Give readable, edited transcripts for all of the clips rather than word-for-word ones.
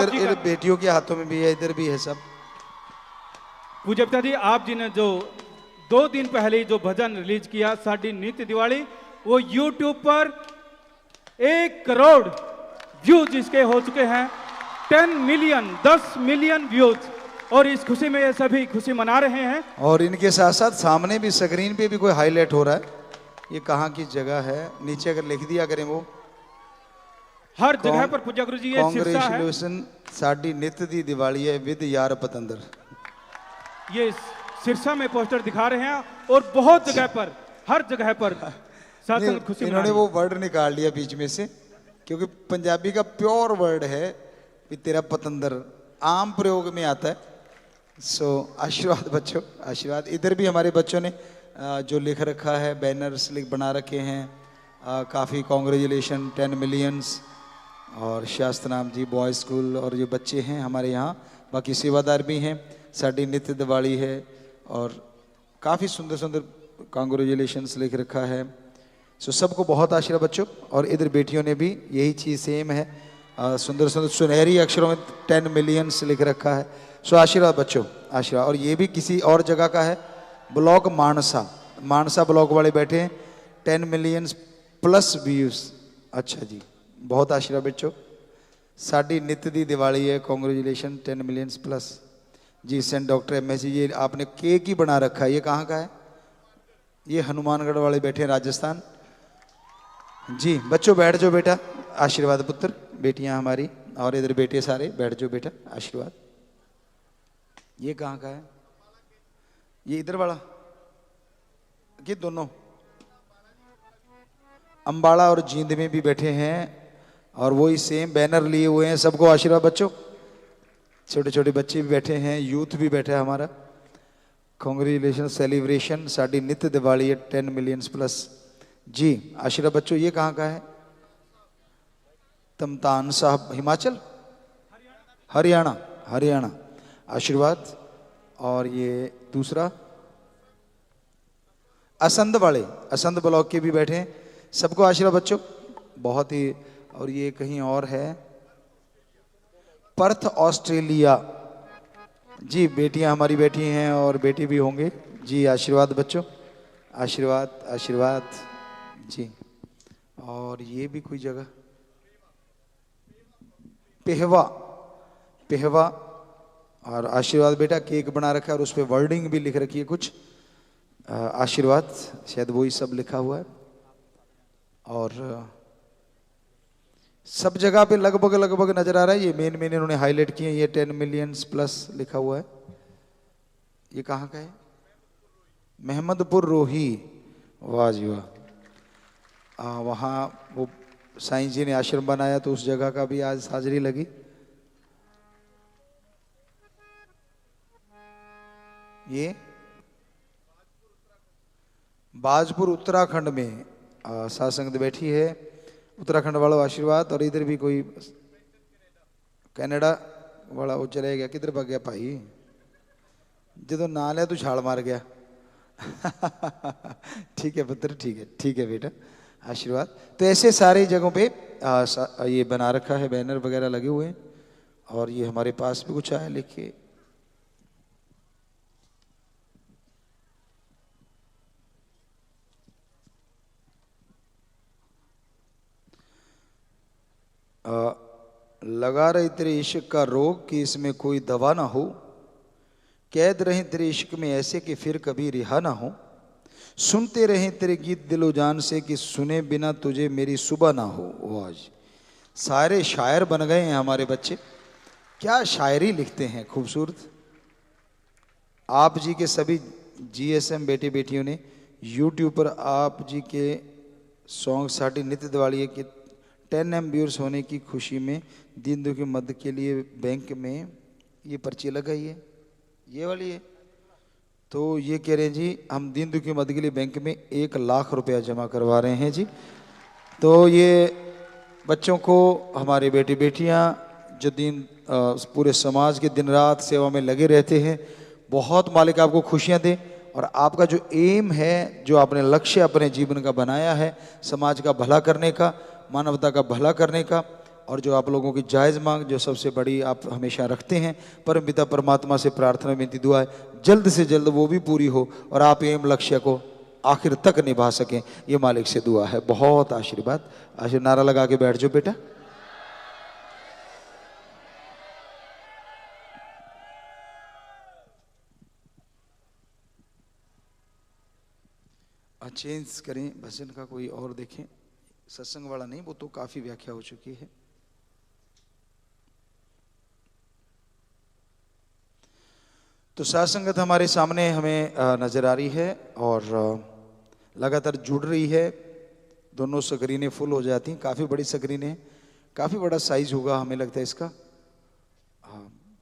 इधर बेटियों के हाथों में भी है, इधर भी है सब। पूज्य पिता जी, आप जी ने जो 2 दिन पहले जो भजन रिलीज किया साड़ी नित्य दिवाली, वो YouTube पर 1 करोड़ व्यूज इसके हो चुके हैं। 10 मिलियन व्यूज, और इस खुशी में ये सभी खुशी मना रहे हैं। और इनके साथ साथ सामने भी स्क्रीन पे भी कोई हाईलाइट हो रहा है। ये कहाँ की जगह है, नीचे अगर लिख दिया करें वो हर जगह पर पूज्य गुरु जी ये सिरसा है। कांग्रेचुलेशन साड़ी नित्य दी दिवाली है विद यार पतंदर। ये सिरसा में पोस्टर दिखा रहे हैं और बहुत जगह पर, हर जगह पर शासन खुशी मना। इन्होंने वो वर्ड निकाल लिया बीच में से, क्योंकि पंजाबी का प्योर वर्ड है कि तेरा पतंदर आम प्रयोग में आता है। सो आशीर्वाद बच्चों, आशीर्वाद। इधर भी हमारे बच्चों ने जो लिख रखा है, बैनर्स बना रखे हैं, काफ़ी कांग्रेचुलेशन 10 मिलियंस, और शास्त्रनाम जी बॉय स्कूल, और ये बच्चे हैं हमारे यहाँ, बाकी सेवादार भी हैं। साड़ी नित्य दिवाली है और काफ़ी सुंदर सुंदर कांग्रेचुलेशंस लिख रखा है। सो सबको बहुत आशीर्वाद बच्चों। और इधर बेटियों ने भी यही चीज़ सेम है, सुंदर सुंदर सुनहरी अक्षरों में 10 मिलियंस लिख रखा है। सो आशीर्वाद बच्चों, आशीर्वाद। और ये भी किसी और जगह का है, ब्लॉक मानसा ब्लॉक वाले बैठे हैं, 10 मिलियंस प्लस व्यूज। अच्छा जी, बहुत आशीर्वाद बच्चों। साड़ी नित्य दी दिवाली है, कांग्रेचुलेशन 10 मिलियंस प्लस जी। सेंट डॉक्टर MS जी, ये आपने केक ही बना रखा है, ये कहाँ का है? ये हनुमानगढ़ वाले बैठे हैं, राजस्थान जी। बच्चों बैठ जाओ बेटा, आशीर्वाद पुत्र। बेटियां हमारी और इधर बेटे सारे बैठ जाओ बेटा, आशीर्वाद। ये कहाँ का है? ये इधर वाला, ये दोनों अंबाला और जींद में भी बैठे हैं और वही सेम बैनर लिए हुए हैं। सबको आशीर्वाद बच्चों। छोटे छोटे बच्चे भी बैठे हैं, यूथ भी बैठा है हमारा। कांग्रेचुलेशन सेलिब्रेशन साड़ी नित्य दिवाली है 10 मिलियंस प्लस जी। आशीर्वाद बच्चों। ये कहाँ का है? तमतान साहब, हिमाचल, हरियाणा आशीर्वाद। और ये दूसरा असंध वाले, असंध ब्लॉक के भी बैठे हैं। सबको आशीर्वाद बच्चों, बहुत ही। और ये कहीं और है, पर्थ ऑस्ट्रेलिया जी। बेटियां हमारी बैठी हैं और बेटी भी होंगे जी। आशीर्वाद बच्चों, आशीर्वाद आशीर्वाद जी। और ये भी कोई जगह, पेहवा। और आशीर्वाद बेटा, केक बना रखा है और उस पर वर्डिंग भी लिख रखी है कुछ, आशीर्वाद, शायद वही सब लिखा हुआ है। और सब जगह पे लगभग नजर आ रहा है। ये मेन इन्होंने हाईलाइट किए, ये 10 मिलियंस प्लस लिखा हुआ है। ये कहाँ का है? महमदपुर रोही, वाह जी वाह। वहाँ वो साईं जी ने आश्रम बनाया तो उस जगह का भी आज हाजिरी लगी। ये बाजपुर उत्तराखंड में साध संगत बैठी है, उत्तराखंड वालों आशीर्वाद। और इधर भी कोई कनाडा वाला, वो चले गया, किधर भाग गया भाई? जो ना लिया तू छाल मार गया। ठीक है पुत्र, ठीक है बेटा, आशीर्वाद। तो ऐसे सारी जगहों पे ये बना रखा है, बैनर वगैरह लगे हुए हैं। और ये हमारे पास भी कुछ आया लिखे, लगा रही तेरे इश्क का रोग कि इसमें कोई दवा ना हो, कैद रहे तेरे इश्क में ऐसे कि फिर कभी रिहा ना हो, सुनते रहे तेरे गीत दिलो जान से कि सुने बिना तुझे मेरी सुबह ना हो। वो आज सारे शायर बन गए हैं हमारे बच्चे, क्या शायरी लिखते हैं, खूबसूरत। आप जी के सभी GSM बेटे बेटियों ने YouTube पर आप जी के सॉन्ग साड़ी नित्य दिवाली के 10 MVs होने की खुशी में दीन दुखी मदद के लिए बैंक में ये पर्ची लगाई है, ये वाली है। तो ये कह रहे हैं जी, हम दीन दुखी मदद के लिए बैंक में 1 लाख रुपया जमा करवा रहे हैं जी। तो ये बच्चों को, हमारे बेटे बेटियां जो पूरे समाज के दिन रात सेवा में लगे रहते हैं, बहुत मालिक आपको खुशियां दे। और आपका जो एम है, जो आपने लक्ष्य अपने जीवन का बनाया है, समाज का भला करने का, मानवता का भला करने का, और जो आप लोगों की जायज़ मांग जो सबसे बड़ी आप हमेशा रखते हैं, परम पिता परमात्मा से प्रार्थना विनती दुआ है जल्द से जल्द वो भी पूरी हो और आप एम लक्ष्य को आखिर तक निभा सकें, ये मालिक से दुआ है। बहुत आशीर्वाद। नारा लगा के बैठ जाओ बेटा। चेंज करें, भजन का कोई और देखें, सत्संग वाला नहीं, वो तो काफी व्याख्या हो चुकी है। तो साथ संगत हमारे सामने हमें नजर आ रही है और लगातार जुड़ रही है। दोनों स्क्रीनें फुल हो जाती हैं, काफी बड़ी स्क्रीनें, काफी बड़ा साइज होगा हमें लगता है इसका।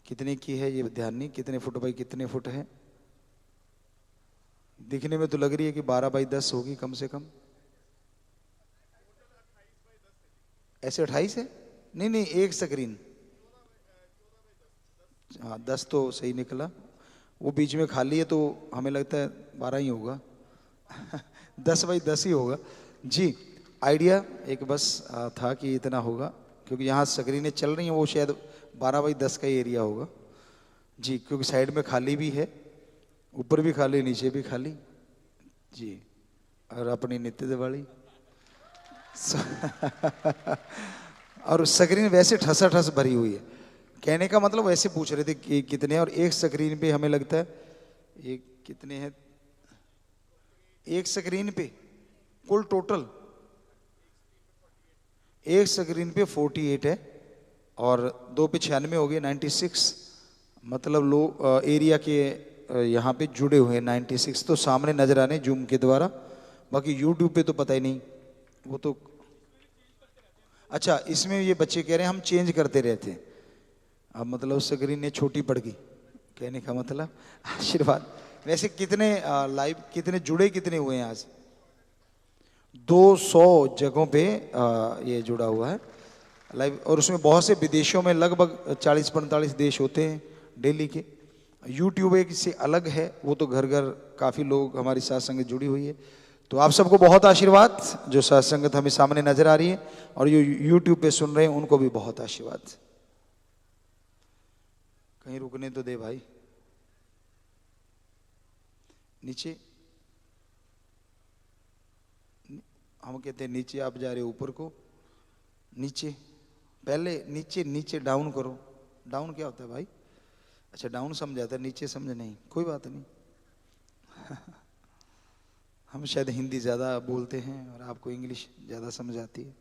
कितने की है ये ध्यान नहीं, कितने फुट बाई कितने फुट है, दिखने में तो लग रही है कि 12 बाई 10 होगी कम से कम। ऐसे 28 है? नहीं नहीं, एक स्क्रीन। हाँ 10 तो सही निकला, वो बीच में खाली है तो हमें लगता है 12 ही होगा 10 बाई 10 ही होगा जी। आइडिया एक बस था कि इतना होगा, क्योंकि यहाँ स्क्रीनें चल रही हैं, वो शायद 12 बाई 10 का ही एरिया होगा जी, क्योंकि साइड में खाली भी है, ऊपर भी खाली, नीचे भी खाली जी। और अपनी नित्य दिवाली और स्क्रीन वैसे ठसा ठस भरी हुई है। कहने का मतलब वैसे पूछ रहे थे कि कितने, और एक स्क्रीन पे हमें लगता है एक कितने हैं, एक स्क्रीन पे कुल टोटल एक स्क्रीन पे 48 है और 2 पे 96 हो गए 96। मतलब लो एरिया के यहाँ पे जुड़े हुए हैं 96 तो सामने नजर आने जूम के द्वारा। बाकी यूट्यूब पे तो पता ही नहीं, वो तो अच्छा इसमें ये बच्चे कह रहे हैं हम चेंज करते रहते हैं, अब मतलब स्क्रीन ने छोटी पड़ गई, कहने का मतलब आशीर्वाद। वैसे कितने लाइव कितने जुड़े कितने हुए हैं आज? 200 जगहों पे ये जुड़ा हुआ है लाइव, और उसमें बहुत से विदेशों में लगभग 40-45 देश होते हैं डेली के। यूट्यूब एक इससे अलग है, वो तो घर घर काफ़ी लोग हमारी साथ संगत जुड़ी हुई है। तो आप सबको बहुत आशीर्वाद, जो साथ संगत हमें सामने नजर आ रही है और जो यूट्यूब पे सुन रहे हैं उनको भी बहुत आशीर्वाद। कहीं रुकने तो दे भाई, नीचे हम कहते हैं नीचे, आप जा रहे हो ऊपर को, नीचे पहले नीचे नीचे डाउन करो। डाउन क्या होता है भाई? अच्छा डाउन समझ आता है, नीचे समझ नहीं, कोई बात नहीं हम शायद हिंदी ज़्यादा बोलते हैं और आपको इंग्लिश ज़्यादा समझ आती है।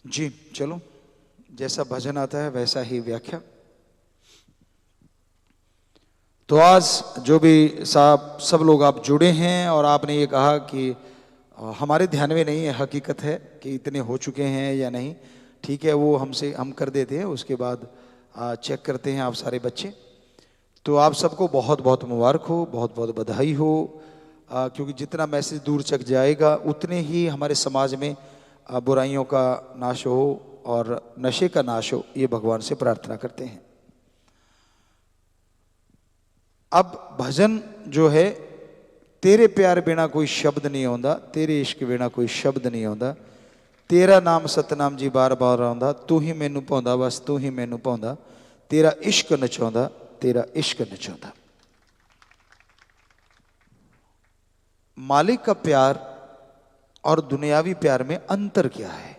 जी चलो, जैसा भजन आता है वैसा ही व्याख्या। तो आज जो भी साहब सब लोग आप जुड़े हैं और आपने ये कहा कि हमारे ध्यान में नहीं है, हकीकत है कि इतने हो चुके हैं या नहीं, ठीक है वो हमसे हम कर देते हैं, उसके बाद चेक करते हैं आप सारे बच्चे। तो आप सबको बहुत बहुत मुबारक हो, बहुत बहुत बधाई हो, क्योंकि जितना मैसेज दूर तक जाएगा उतने ही हमारे समाज में बुराइयों का नाश हो और नशे का नाश हो, ये भगवान से प्रार्थना करते हैं। अब भजन जो है, तेरे प्यार बिना कोई शब्द नहीं आਉਂਦਾ, तेरे इश्क बिना कोई शब्द नहीं आਉਂਦਾ, तेरा नाम सतनाम जी बार बार आਉਂਦਾ, तू ही मैनू भाਉਂਦਾ बस तू ही मैनू भाਉਂਦਾ, तेरा इश्क नचाਉਂਦਾ, तेरा इश्क नचाਉਂਦਾ। मालिक का प्यार और दुनियावी प्यार में अंतर क्या है?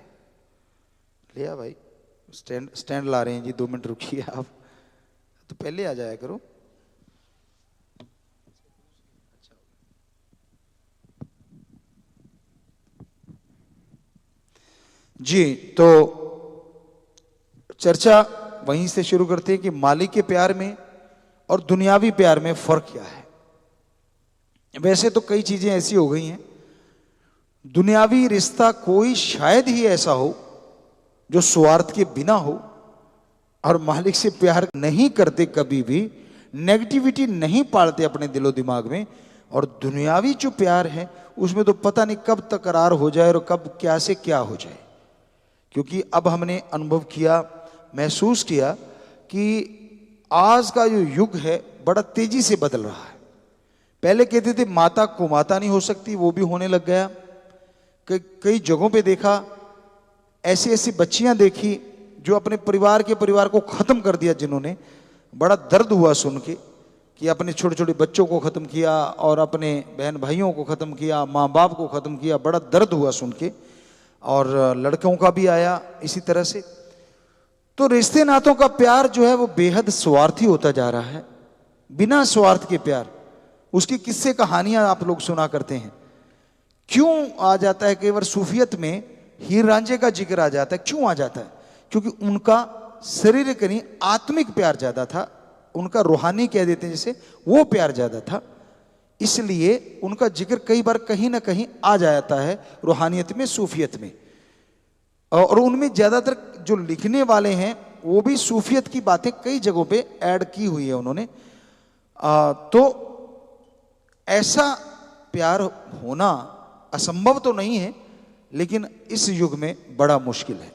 लिया भाई, स्टैंड ला रहे हैं जी, 2 मिनट रुकिए आप, तो पहले आ जाया करो। जी तो चर्चा वहीं से शुरू करते हैं कि मालिक के प्यार में और दुनियावी प्यार में फर्क क्या है। वैसे तो कई चीजें ऐसी हो गई हैं, दुनियावी रिश्ता कोई शायद ही ऐसा हो जो स्वार्थ के बिना हो, और मालिक से प्यार नहीं करते, कभी भी नेगेटिविटी नहीं पालते अपने दिलो दिमाग में। और दुनियावी जो प्यार है उसमें तो पता नहीं कब तकरार हो जाए और कब क्या से क्या हो जाए, क्योंकि अब हमने अनुभव किया, महसूस किया कि आज का जो युग है बड़ा तेजी से बदल रहा है। पहले कहते थे माता को माता नहीं हो सकती, वो भी होने लग गया। कई जगहों पे देखा, ऐसी ऐसी बच्चियां देखी जो अपने परिवार को खत्म कर दिया, जिन्होंने बड़ा दर्द हुआ सुन के कि अपने छोटे छोटे बच्चों को खत्म किया और अपने बहन भाइयों को खत्म किया, माँ बाप को खत्म किया। बड़ा दर्द हुआ सुन के, और लड़कों का भी आया इसी तरह से। तो रिश्ते नातों का प्यार जो है वो बेहद स्वार्थी होता जा रहा है, बिना स्वार्थ के प्यार। उसकी किस्से कहानियां आप लोग सुना करते हैं। क्यों आ जाता है कई बार सूफियत में हीर रांझे का जिक्र आ जाता है? क्यों आ जाता है? क्योंकि उनका शारीरिक नहीं, आत्मिक प्यार ज्यादा था, उनका रूहानी कह देते हैं जैसे, वो प्यार ज्यादा था, इसलिए उनका जिक्र कई बार कहीं ना कहीं आ जाता है रूहानियत में, सूफियत में। और उनमें ज्यादातर जो लिखने वाले हैं वो भी सूफियत की बातें कई जगहों पे ऐड की हुई है उन्होंने। तो ऐसा प्यार होना असंभव तो नहीं है, लेकिन इस युग में बड़ा मुश्किल है।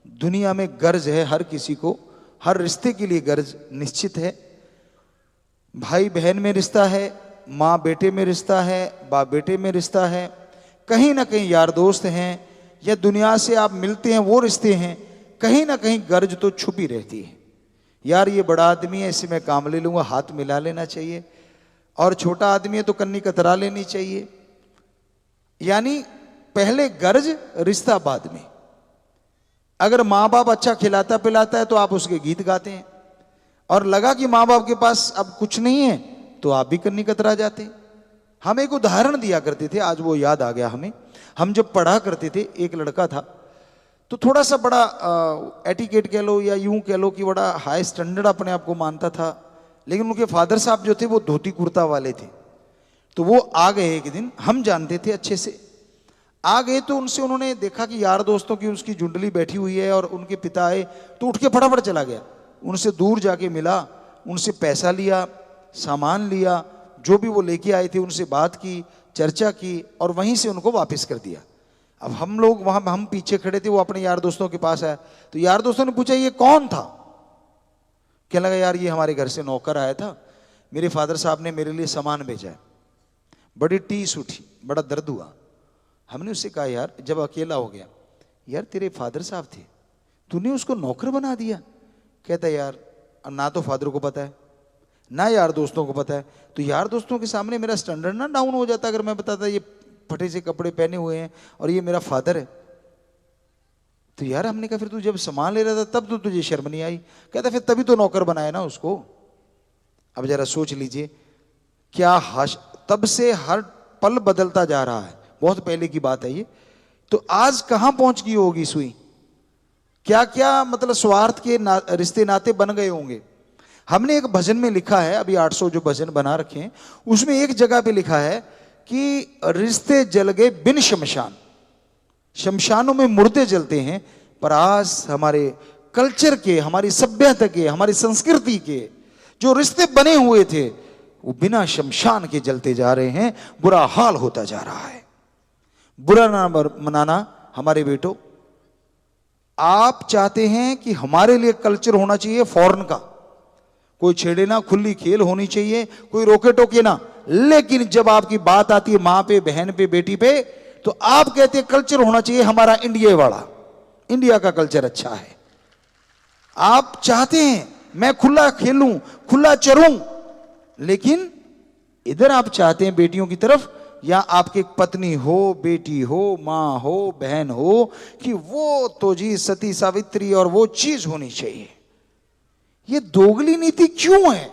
दुनिया में गर्ज है हर किसी को, हर रिश्ते के लिए गर्ज निश्चित है। भाई बहन में रिश्ता है, माँ बेटे में रिश्ता है, बाप बेटे में रिश्ता है, कहीं ना कहीं यार दोस्त हैं, या दुनिया से आप मिलते हैं वो रिश्ते हैं, कहीं ना कहीं गर्ज तो छुपी रहती है। यार ये बड़ा आदमी है, इसे मैं काम ले लूंगा, हाथ मिला लेना चाहिए, और छोटा आदमी है तो कन्नी कतरा लेनी चाहिए। यानी पहले गर्ज, रिश्ता बाद में। अगर माँ बाप अच्छा खिलाता पिलाता है तो आप उसके गीत गाते हैं, और लगा कि माँ बाप के पास अब कुछ नहीं है तो आप भी कन्नी कतरा जाते हैं। हम एक उदाहरण दिया करते थे, आज वो याद आ गया हमें। हम जब पढ़ा करते थे, एक लड़का था तो थोड़ा सा बड़ा एटिकेट कह लो या यूं कह लो कि बड़ा हाई स्टैंडर्ड अपने आप को मानता था, लेकिन उनके फादर साहब जो थे वो धोती कुर्ता वाले थे। तो वो आ गए एक दिन, हम जानते थे अच्छे से, आ गए तो उनसे उन्होंने देखा कि यार दोस्तों की उसकी जुंडली बैठी हुई है और उनके पिता आए, तो उठ के फटाफट चला गया, उनसे दूर जाके मिला, उनसे पैसा लिया, सामान लिया, जो भी वो लेके आए थे उनसे बात की, चर्चा की, और वहीं से उनको वापस कर दिया। अब हम लोग वहां, हम पीछे खड़े थे, वो अपने यार दोस्तों के पास आया, तो यार दोस्तों ने पूछा ये कौन था? कहने लगा यार ये हमारे घर से नौकर आया था, मेरे फादर साहब ने मेरे लिए सामान भेजा है। बड़ी टीस उठी, बड़ा दर्द हुआ। हमने उससे कहा यार, जब अकेला हो गया, यार तेरे फादर साहब थे, तूने उसको नौकर बना दिया। कहता यार ना तो फादर को पता है ना यार दोस्तों को पता है, तो यार दोस्तों के सामने मेरा स्टैंडर्ड ना डाउन हो जाता अगर मैं बताता ये फटे से कपड़े पहने हुए हैं और ये मेरा फादर है। तो यार हमने कहा फिर तू जब सामान ले रहा था तब तो तुझे शर्म नहीं आई? कहता फिर तभी तो नौकर बनाया ना उसको। अब जरा सोच लीजिए क्या तब से हर पल बदलता जा रहा है, बहुत पहले की बात है ये। तो आज कहां पहुंच गई होगी सुई, क्या क्या मतलब स्वार्थ के रिश्ते नाते बन गए होंगे। हमने एक भजन में लिखा है, अभी 800 जो भजन बना रखे हैं उसमें एक जगह पे लिखा है कि रिश्ते जल गए बिन शमशान, शमशानों में मुर्दे जलते हैं, पर आज हमारे कल्चर के, हमारी सभ्यता के, हमारी संस्कृति के जो रिश्ते बने हुए थे वो बिना शमशान के जलते जा रहे हैं, बुरा हाल होता जा रहा है। बुरा ना मनाना हमारे बेटों। आप चाहते हैं कि हमारे लिए कल्चर होना चाहिए फॉरेन का, कोई छेड़े ना, खुली खेल होनी चाहिए, कोई रोके टोके ना, लेकिन जब आपकी बात आती है मां पे, बहन पे, बेटी पे, तो आप कहते हैं कल्चर होना चाहिए हमारा इंडिया वाला, इंडिया का कल्चर अच्छा है। आप चाहते हैं मैं खुला खेलूं, खुला चरूं, लेकिन इधर आप चाहते हैं बेटियों की तरफ, या आपकी पत्नी हो, बेटी हो, मां हो, बहन हो, कि वो तो जी सती सावित्री और वो चीज होनी चाहिए। ये दोगली नीति क्यों है?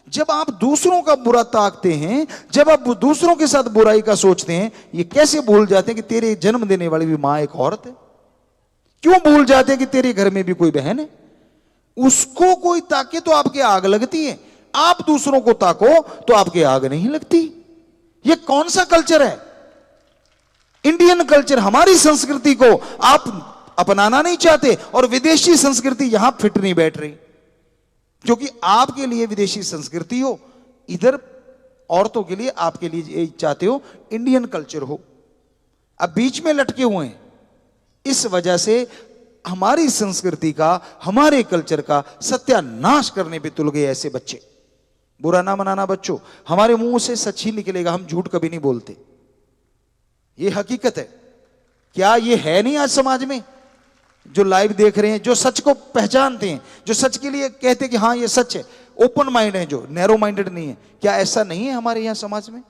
जब आप दूसरों का बुरा ताकते हैं, जब आप दूसरों के साथ बुराई का सोचते हैं, ये कैसे भूल जाते हैं कि तेरे जन्म देने वाली भी मां एक औरत है? क्यों भूल जाते हैं कि तेरे घर में भी कोई बहन है? उसको कोई ताके तो आपके आग लगती है, आप दूसरों को ताको तो आपके आग नहीं लगती। ये कौन सा कल्चर है? इंडियन कल्चर, हमारी संस्कृति को आप अपनाना नहीं चाहते, और विदेशी संस्कृति यहां फिट नहीं बैठ रही, क्योंकि आपके लिए विदेशी संस्कृति हो, इधर औरतों के लिए, आपके लिए चाहते हो इंडियन कल्चर हो। अब बीच में लटके हुए हैं। इस वजह से हमारी संस्कृति का, हमारे कल्चर का सत्यानाश करने पे तुल गए ऐसे बच्चे। बुरा ना मनाना बच्चों, हमारे मुंह से सच ही निकलेगा, हम झूठ कभी नहीं बोलते, ये हकीकत है। क्या ये है नहीं आज समाज में? जो लाइव देख रहे हैं, जो सच को पहचानते हैं, जो सच के लिए कहते हैं कि हाँ ये सच है, ओपन माइंड है, जो नैरो माइंडेड नहीं है, क्या ऐसा नहीं है हमारे यहाँ समाज में?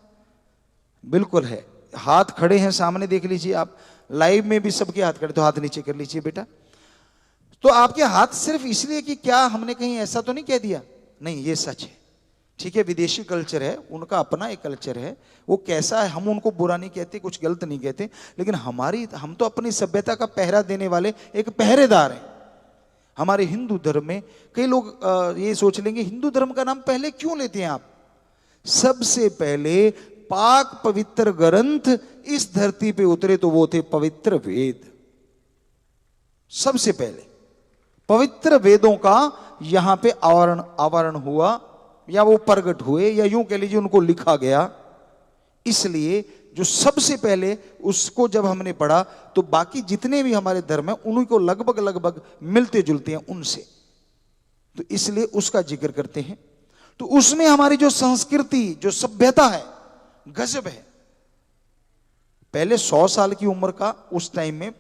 बिल्कुल है। हाथ खड़े हैं सामने, देख लीजिए आप, लाइव में भी सबके हाथ खड़े, तो हाथ नीचे कर लीजिए बेटा। तो आपके हाथ सिर्फ इसलिए कि क्या हमने कहीं ऐसा तो नहीं कह दिया? नहीं, ये सच है। ठीक है, विदेशी कल्चर है, उनका अपना एक कल्चर है, वो कैसा है, हम उनको बुरा नहीं कहते, कुछ गलत नहीं कहते, लेकिन हम तो अपनी सभ्यता का पहरा देने वाले एक पहरेदार हैं। हमारे हिंदू धर्म में कई लोग ये सोच लेंगे, हिंदू धर्म का नाम पहले क्यों लेते हैं आप? सबसे पहले पाक पवित्र ग्रंथ इस धरती पे उतरे तो वो थे पवित्र वेद। सबसे पहले पवित्र वेदों का यहां पे आवरण हुआ, या वो प्रगट हुए, या यूं कह लीजिए उनको लिखा गया। इसलिए जो सबसे पहले उसको जब हमने पढ़ा तो बाकी जितने भी हमारे धर्म हैं उन्हीं को लगभग मिलते जुलते हैं उनसे, तो इसलिए उसका जिक्र करते हैं। तो उसमें हमारी जो संस्कृति, जो सभ्यता है, गजब है। पहले 100 साल की उम्र का उस टाइम में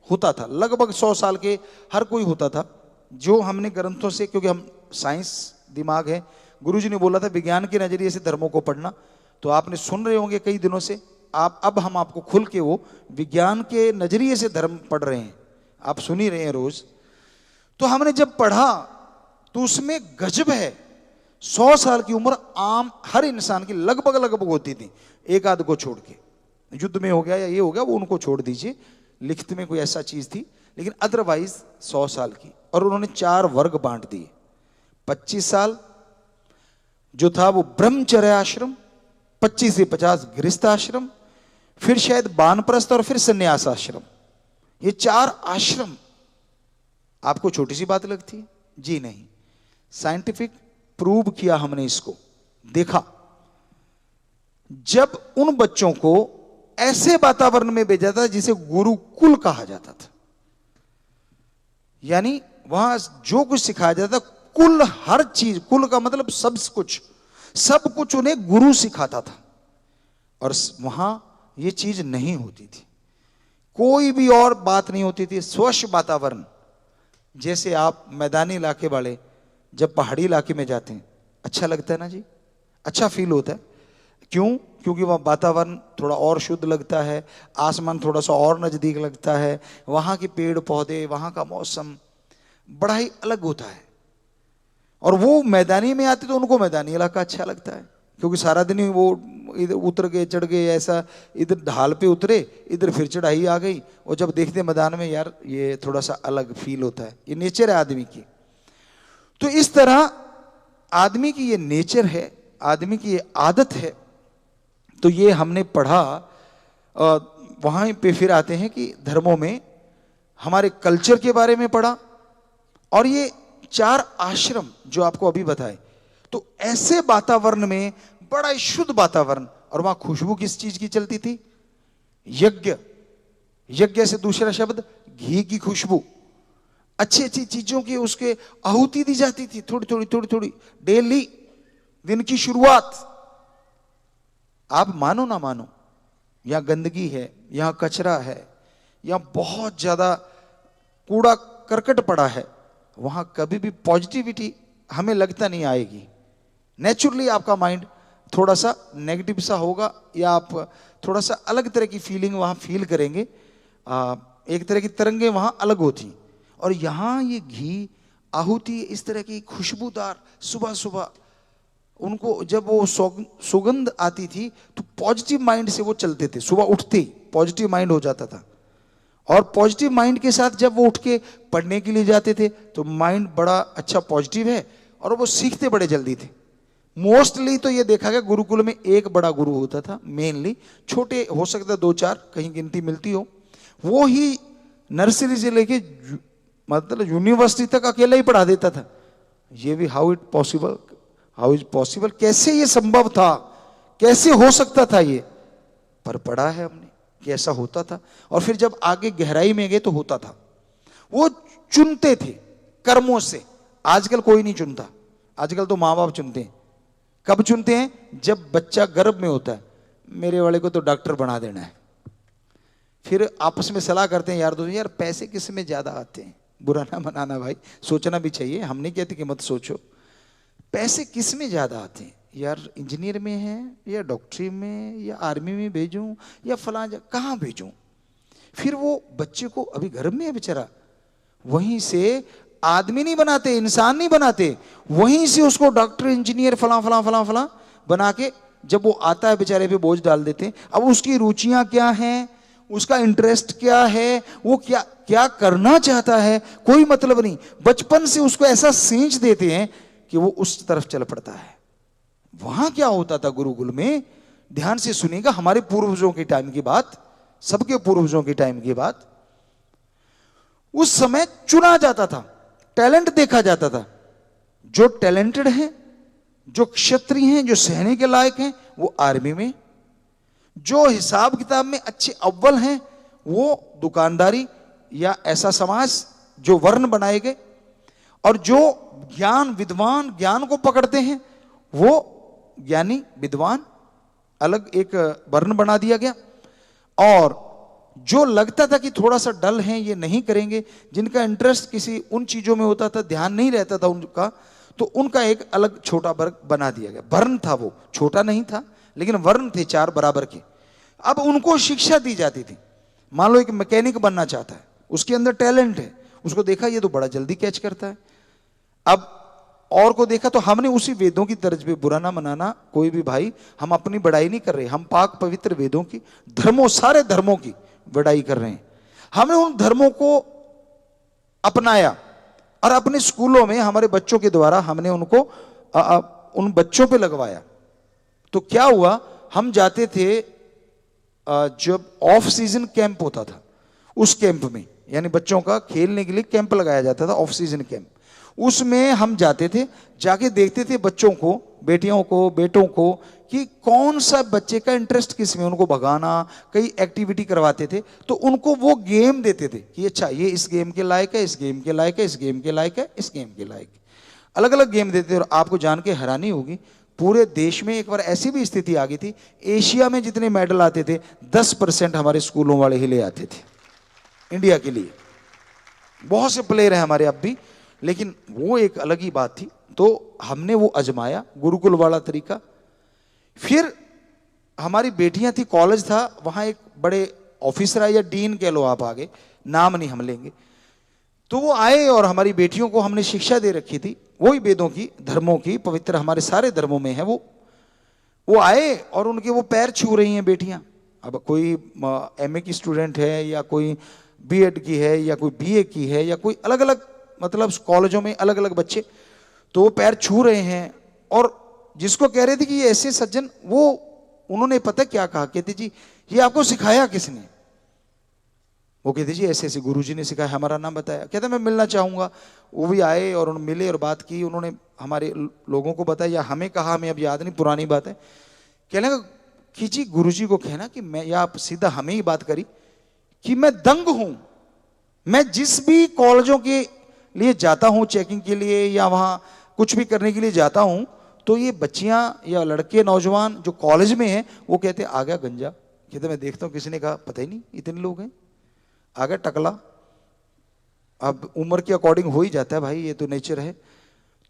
होता था, लगभग 100 साल के हर कोई होता था। जो हमने ग्रंथों से, क्योंकि हम साइंस दिमाग है, गुरुजी ने बोला था विज्ञान के नजरिए से धर्मों को पढ़ना, तो आपने सुन रहे होंगे कई दिनों से। अब हम आपको खुल के वो विज्ञान के नजरिए से धर्म पढ़ रहे हैं, आप सुन ही रहे हैं रोज। तो हमने जब पढ़ा तो उसमें गजब है। 100 साल की उम्र आम हर इंसान की लगभग होती थी, एक आध को छोड़ के। युद्ध में हो गया या ये हो गया वो उनको छोड़ दीजिए, लिखित में कोई ऐसा चीज थी, लेकिन अदरवाइज 100 साल की। और उन्होंने 4 वर्ग बांट दिए। 25 साल जो था वो ब्रह्मचर्य आश्रम, 25 से 50 गृहस्थ आश्रम, फिर शायद वानप्रस्थ और फिर संन्यास आश्रम। ये 4 आश्रम आपको छोटी सी बात लगती है? जी नहीं, साइंटिफिक प्रूव किया हमने इसको, देखा। जब उन बच्चों को ऐसे वातावरण में भेजा था जिसे गुरुकुल कहा जाता था, यानी वहां जो कुछ सिखाया जाता था, कुल हर चीज, कुल का मतलब सब कुछ उन्हें गुरु सिखाता था। और वहां ये चीज नहीं होती थी, कोई भी और बात नहीं होती थी, स्वच्छ वातावरण। जैसे आप मैदानी इलाके वाले जब पहाड़ी इलाके में जाते हैं, अच्छा लगता है ना जी, अच्छा फील होता है। क्यों? क्योंकि वहाँ वातावरण थोड़ा और शुद्ध लगता है, आसमान थोड़ा सा और नजदीक लगता है, वहाँ के पेड़ पौधे, वहाँ का मौसम बड़ा ही अलग होता है। और वो मैदानी में आते तो उनको मैदानी इलाका अच्छा लगता है, क्योंकि सारा दिन ही वो इधर उतर गए, चढ़ गए, ऐसा इधर ढाल पे उतरे, इधर फिर चढ़ाई आ गई, और जब देखते मैदान में, यार ये थोड़ा सा अलग फील होता है। ये नेचर है आदमी की। तो इस तरह आदमी की ये नेचर है, आदमी की ये आदत है। तो ये हमने पढ़ा। वहां पे फिर आते हैं कि धर्मों में हमारे कल्चर के बारे में पढ़ा, और ये 4 आश्रम जो आपको अभी बताए, तो ऐसे वातावरण में, बड़ा ही शुद्ध वातावरण। और वहां खुशबू किस चीज की चलती थी? यज्ञ। यज्ञ से दूसरा शब्द घी की खुशबू, अच्छी अच्छी चीजों की उसके आहुति दी जाती थी, थोड़ी थोड़ी डेली, दिन की शुरुआत। आप मानो ना मानो, यहां गंदगी है, यहां कचरा है, यहां बहुत ज्यादा कूड़ा करकट पड़ा है, वहां कभी भी पॉजिटिविटी हमें लगता नहीं आएगी। नेचुरली आपका माइंड थोड़ा सा नेगेटिव सा होगा, या आप थोड़ा सा अलग तरह की फीलिंग वहां फील करेंगे। एक तरह की तरंगें वहां अलग होती। और यहां ये घी, आहुति, इस तरह की खुशबूदार, सुबह सुबह उनको जब वो सुगंध आती थी तो पॉजिटिव माइंड से वो चलते थे। सुबह उठते ही पॉजिटिव माइंड हो जाता था, और पॉजिटिव माइंड के साथ जब वो उठ के पढ़ने के लिए जाते थे तो माइंड बड़ा अच्छा पॉजिटिव है, और वो सीखते बड़े जल्दी थे। मोस्टली तो ये देखा गया गुरुकुल में एक बड़ा गुरु होता था, मेनली छोटे हो सकता 2-4 कहीं गिनती मिलती हो, वो ही नर्सरी से लेके मतलब यूनिवर्सिटी तक अकेला ही पढ़ा देता था। ये भी हाउ इज पॉसिबल, कैसे ये संभव था, कैसे हो सकता था ये? पर पढ़ा है हमने कि ऐसा होता था। और फिर जब आगे गहराई में गए तो होता था। वो चुनते थे कर्मों से। आजकल कोई नहीं चुनता, आजकल तो माँ बाप चुनते हैं। कब चुनते हैं? जब बच्चा गर्भ में होता है, मेरे वाले को तो डॉक्टर बना देना है, फिर आपस में सलाह करते हैं यार दोस्तों, यार पैसे किस में ज्यादा आते हैं। बुरा ना मनाना भाई, सोचना भी चाहिए, हम नहीं कहते कि मत सोचो। पैसे किस में ज्यादा आते हैं यार, इंजीनियर में है या डॉक्टरी में या आर्मी में भेजूं या फलां कहाँ भेजूं। फिर वो बच्चे को अभी घर में है बेचारा, वहीं से आदमी नहीं बनाते, इंसान नहीं बनाते, वहीं से उसको डॉक्टर इंजीनियर फलां फलां फलां फलां बना के जब वो आता है बेचारे पे बोझ डाल देते हैं। अब उसकी रुचियां क्या हैं, उसका इंटरेस्ट क्या है, वो क्या क्या करना चाहता है, कोई मतलब नहीं। बचपन से उसको ऐसा सींच देते हैं कि वो उस तरफ चल पड़ता है। वहां क्या होता था गुरुकुल में, ध्यान से सुनिएगा, हमारे पूर्वजों के टाइम की बात, सबके पूर्वजों के टाइम की बात। उस समय चुना जाता था, टैलेंट देखा जाता था। जो टैलेंटेड हैं, जो क्षत्रिय हैं, जो सहने के लायक हैं, वो आर्मी में। जो हिसाब किताब में अच्छे अव्वल हैं, वो दुकानदारी या ऐसा समाज जो वर्ण बनाए गए। और जो ज्ञान विद्वान ज्ञान को पकड़ते हैं, वो ज्ञानी विद्वान, अलग एक वर्ण बना दिया गया। और जो लगता था कि थोड़ा सा डल हैं, ये नहीं करेंगे, जिनका इंटरेस्ट किसी उन चीजों में होता था, ध्यान नहीं रहता था उनका, तो उनका एक अलग छोटा वर्ग बना दिया गया। वर्ण था, वो छोटा नहीं था लेकिन वर्ण थे 4 बराबर के। अब उनको शिक्षा दी जाती थी। मान लो एक मैकेनिक बनना चाहता है, उसके अंदर टैलेंट है, उसको देखा ये तो बड़ा जल्दी कैच करता है। अब और को देखा तो हमने उसी वेदों की तर्ज पे, बुरा ना मनाना कोई भी भाई, हम अपनी बड़ाई नहीं कर रहे, हम पाक पवित्र वेदों की, धर्मों, सारे धर्मों की बड़ाई कर रहे हैं। हमने उन धर्मों को अपनाया और अपने स्कूलों में हमारे बच्चों के द्वारा हमने उनको उन बच्चों पे लगवाया। तो क्या हुआ, हम जाते थे, जब ऑफ सीजन कैंप होता था, उस कैंप में, यानी बच्चों का खेलने के लिए कैंप लगाया जाता था, ऑफ सीजन कैंप, उसमें हम जाते थे, जाके देखते थे बच्चों को, बेटियों को, बेटों को, कि कौन सा बच्चे का इंटरेस्ट किस में, उनको भगाना, कई एक्टिविटी करवाते थे। तो उनको वो गेम देते थे कि अच्छा ये इस गेम के लायक है, इस गेम के लायक है, इस गेम के लायक है, इस गेम के लायक है, अलग अलग गेम देते थे। और आपको जान के हैरानी होगी, पूरे देश में एक बार ऐसी भी स्थिति आ गई थी, एशिया में जितने मेडल आते थे 10% हमारे स्कूलों वाले ही ले आते थे इंडिया के लिए। बहुत से प्लेयर हैं हमारे अब भी, लेकिन वो एक अलग ही बात थी। तो हमने वो अजमाया, गुरुकुल वाला तरीका। फिर हमारी बेटियां थी, कॉलेज था, वहां एक बड़े ऑफिसर आए, या डीन कह लो आप, आगे नाम नहीं हम लेंगे। तो वो आए और हमारी बेटियों को हमने शिक्षा दे रखी थी, वही वेदों की, धर्मों की, पवित्र हमारे सारे धर्मों में है वो आए और उनके वो पैर छू रही हैं बेटियां। अब कोई एमए की स्टूडेंट है, या कोई बीएड की है, या कोई बीए की है, या कोई अलग अलग, मतलब कॉलेजों में अलग अलग बच्चे, तो वो पैर छू रहे हैं। और जिसको कह रहे थे कि ये ऐसे सज्जन, वो उन्होंने पता क्या कहा, कहते जी ये आपको सिखाया किसने? वो कहते जी ऐसे ऐसे गुरुजी ने सिखाया, हमारा नाम बताया। कहते मैं मिलना चाहूंगा। वो भी आए और उन्होंने मिले और बात की, उन्होंने हमारे लोगों को बताया या हमें कहा, हमें अब याद नहीं, पुरानी बात है। कहने लगा कि जी गुरुजी को कहना कि मैं, या आप सीधा हमें ही बात करी कि मैं दंग हूं, मैं जिस भी कॉलेजों के लिए जाता हूं चेकिंग के लिए, या वहां कुछ भी करने के लिए जाता हूं, तो ये बच्चियां या लड़के नौजवान जो कॉलेज में हैं, वो कहते आ गया गंजा। कहते मैं देखता हूं, किसी ने कहा पता ही नहीं इतने लोग हैं, आ गया टकला। अब उम्र के अकॉर्डिंग हो ही जाता है भाई, ये तो नेचर है।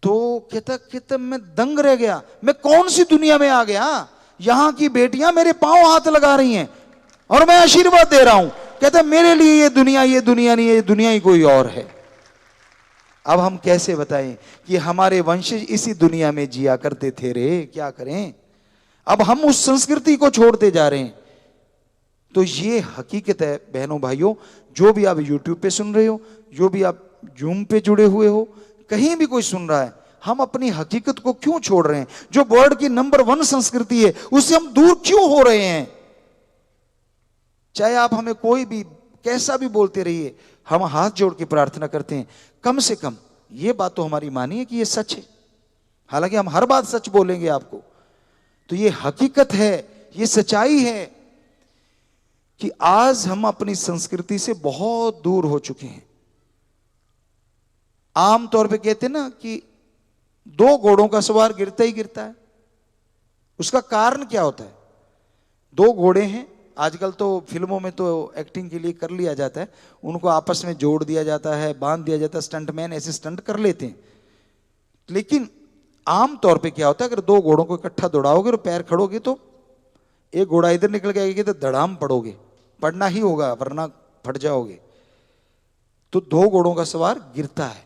तो कहता मैं दंग रह गया, मैं कौन सी दुनिया में आ गया, यहां की बेटियां मेरे पांव हाथ लगा रही हैं और मैं आशीर्वाद दे रहा हूं। कहता मेरे लिए ये दुनिया नहीं है, ये दुनिया ही कोई और है। अब हम कैसे बताएं कि हमारे वंशज इसी दुनिया में जिया करते थे रे, क्या करें। अब हम उस संस्कृति को छोड़ते जा रहे हैं। तो ये हकीकत है बहनों भाइयों, जो भी आप यूट्यूब पे सुन रहे हो, जो भी आप जूम पे जुड़े हुए हो, कहीं भी कोई सुन रहा है, हम अपनी हकीकत को क्यों छोड़ रहे हैं? जो वर्ल्ड की नंबर 1 संस्कृति है, उससे हम दूर क्यों हो रहे हैं? चाहे आप हमें कोई भी कैसा भी बोलते रहिए, हम हाथ जोड़ के प्रार्थना करते हैं, कम से कम ये बात तो हमारी मानिए कि ये सच है। हालांकि हम हर बात सच बोलेंगे आपको, तो ये हकीकत है, ये सच्चाई है कि आज हम अपनी संस्कृति से बहुत दूर हो चुके हैं। आमतौर पे कहते हैं ना कि 2 घोड़ों का सवार गिरता ही गिरता है। उसका कारण क्या होता है? 2 घोड़े हैं, आजकल तो फिल्मों में तो एक्टिंग के लिए कर लिया जाता है, उनको आपस में जोड़ दिया जाता है, बांध दिया जाता है, स्टंटमैन ऐसे स्टंट कर लेते हैं। लेकिन आम तौर पे क्या होता है, अगर दो घोड़ों को इकट्ठा दौड़ाओगे और पैर खड़ोगे तो एक घोड़ा इधर निकल के आएगी तो धड़ाम पड़ोगे, पड़ना ही होगा वरना फट जाओगे। तो दो घोड़ों का सवार गिरता है।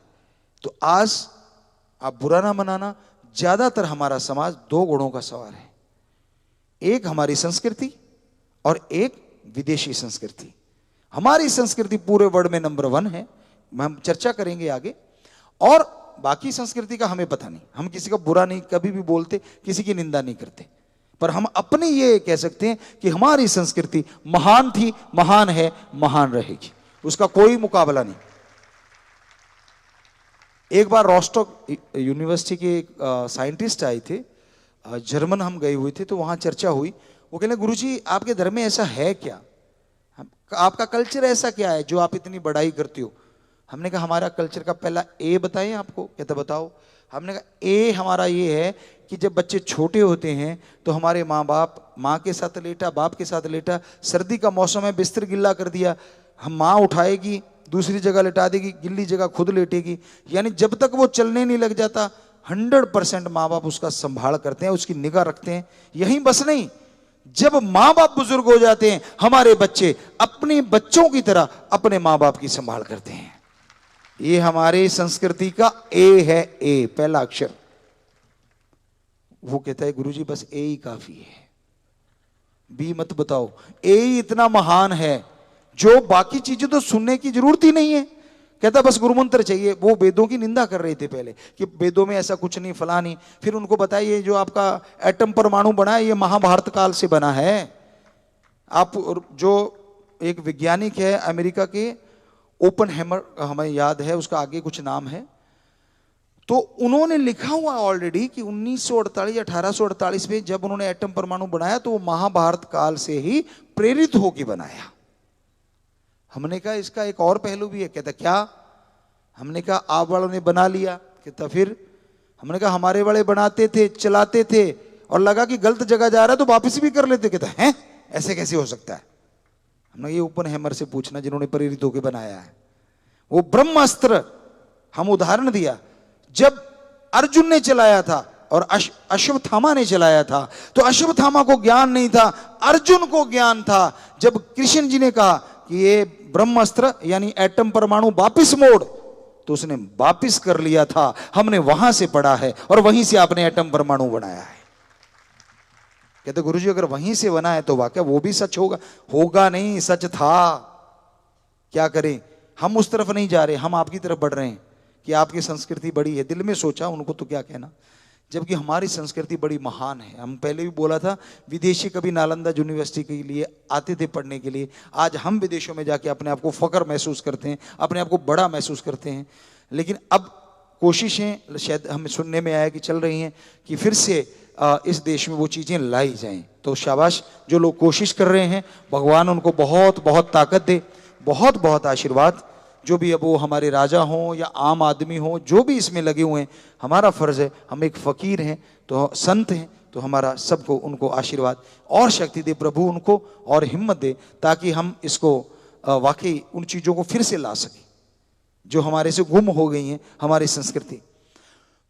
तो आज आप बुरा ना मनाना, ज्यादातर हमारा समाज दो घोड़ों का सवार है, एक हमारी संस्कृति और एक विदेशी संस्कृति। हमारी संस्कृति पूरे वर्ल्ड में नंबर 1 है, हम चर्चा करेंगे आगे, और बाकी संस्कृति का हमें पता नहीं, हम किसी का बुरा नहीं कभी भी बोलते, किसी की निंदा नहीं करते, पर हम अपने ये कह सकते हैं कि हमारी संस्कृति महान थी, महान है, महान रहेगी, उसका कोई मुकाबला नहीं। एक बार रॉस्टॉक यूनिवर्सिटी के एक साइंटिस्ट आए थे, जर्मन हम गए हुए थे, तो वहां चर्चा हुई। वो कहले गुरुजी आपके धर्म में ऐसा है क्या, आपका कल्चर ऐसा क्या है जो आप इतनी बड़ाई करते हो। हमने कहा हमारा कल्चर का पहला ए बताएं आपको। कहते बताओ। हमने कहा ए हमारा ये है कि जब बच्चे छोटे होते हैं तो हमारे माँ बाप, माँ के साथ लेटा, बाप के साथ लेटा, सर्दी का मौसम है बिस्तर गिल्ला कर दिया, हम माँ उठाएगी दूसरी जगह लेटा देगी, गिल्ली जगह खुद लेटेगी, यानी जब तक वो चलने नहीं लग जाता 100% माँ बाप उसका संभाल करते हैं, उसकी निगाह रखते हैं। यही बस नहीं, जब माँ बाप बुजुर्ग हो जाते हैं हमारे बच्चे अपने बच्चों की तरह अपने माँ बाप की संभाल करते हैं। ये हमारे संस्कृति का ए है, ए पहला अक्षर। वो कहता है गुरुजी बस ए ही काफी है, बी मत बताओ। ए ही इतना महान है जो बाकी चीजें तो सुनने की जरूरत ही नहीं है। कहता बस गुरुमंत्र चाहिए। वो वेदों की निंदा कर रहे थे पहले कि वेदों में ऐसा कुछ नहीं, फला नहीं। फिर उनको बताइए जो आपका एटम परमाणु बना है ये महाभारत काल से बना है। आप जो एक वैज्ञानिक है अमेरिका के, ओपनहेमर, हमें याद है उसका आगे कुछ नाम है, तो उन्होंने लिखा हुआ ऑलरेडी कि 1948 1848 में जब उन्होंने एटम परमाणु बनाया तो वो महाभारत काल से ही प्रेरित होकर बनाया। हमने कहा इसका एक और पहलू भी है। कहता क्या? हमने कहा आप वालों ने बना लिया। कहता फिर? हमने कहा हमारे वाले बनाते थे, चलाते थे, और लगा कि गलत जगह जा रहा है तो वापस भी कर लेते। कहता है ऐसे कैसे हो सकता है? हमने ये ओपनहेमर से पूछना जिन्होंने प्रेरित होकर बनाया है। वो ब्रह्मास्त्र हम उदाहरण दिया, जब अर्जुन ने चलाया था और अश्वत्थामा ने चलाया था तो अश्वत्थामा को ज्ञान नहीं था, अर्जुन को ज्ञान था। जब कृष्ण जी ने कहा कि ये ब्रह्मास्त्र यानी एटम परमाणु वापिस मोड़, तो उसने वापिस कर लिया था। हमने वहां से पढ़ा है और वहीं से आपने एटम परमाणु बनाया है। कहते गुरुजी अगर वहीं से बना है तो वाकई वो भी सच होगा? होगा नहीं, सच था। क्या करें, हम उस तरफ नहीं जा रहे, हम आपकी तरफ बढ़ रहे हैं कि आपकी संस्कृति बड़ी है। दिल में सोचा, उनको तो क्या कहना, जबकि हमारी संस्कृति बड़ी महान है। हम पहले भी बोला था, विदेशी कभी नालंदा यूनिवर्सिटी के लिए आते थे पढ़ने के लिए, आज हम विदेशों में जाके अपने आप को फख्र महसूस करते हैं, अपने आप को बड़ा महसूस करते हैं। लेकिन अब कोशिशें शायद हमें सुनने में आया कि चल रही हैं कि फिर से इस देश में वो चीज़ें लाई जाएं। तो शाबाश जो लोग कोशिश कर रहे हैं, भगवान उनको बहुत बहुत ताकत दे, बहुत बहुत आशीर्वाद। जो भी अब वो हमारे राजा हों या आम आदमी हों, जो भी इसमें लगे हुए हैं, हमारा फ़र्ज़ है, हम एक फ़कीर हैं तो संत हैं, तो हमारा सबको उनको आशीर्वाद और शक्ति दे प्रभु, उनको और हिम्मत दे, ताकि हम इसको वाकई उन चीज़ों को फिर से ला सकें जो हमारे से गुम हो गई हैं, हमारी संस्कृति।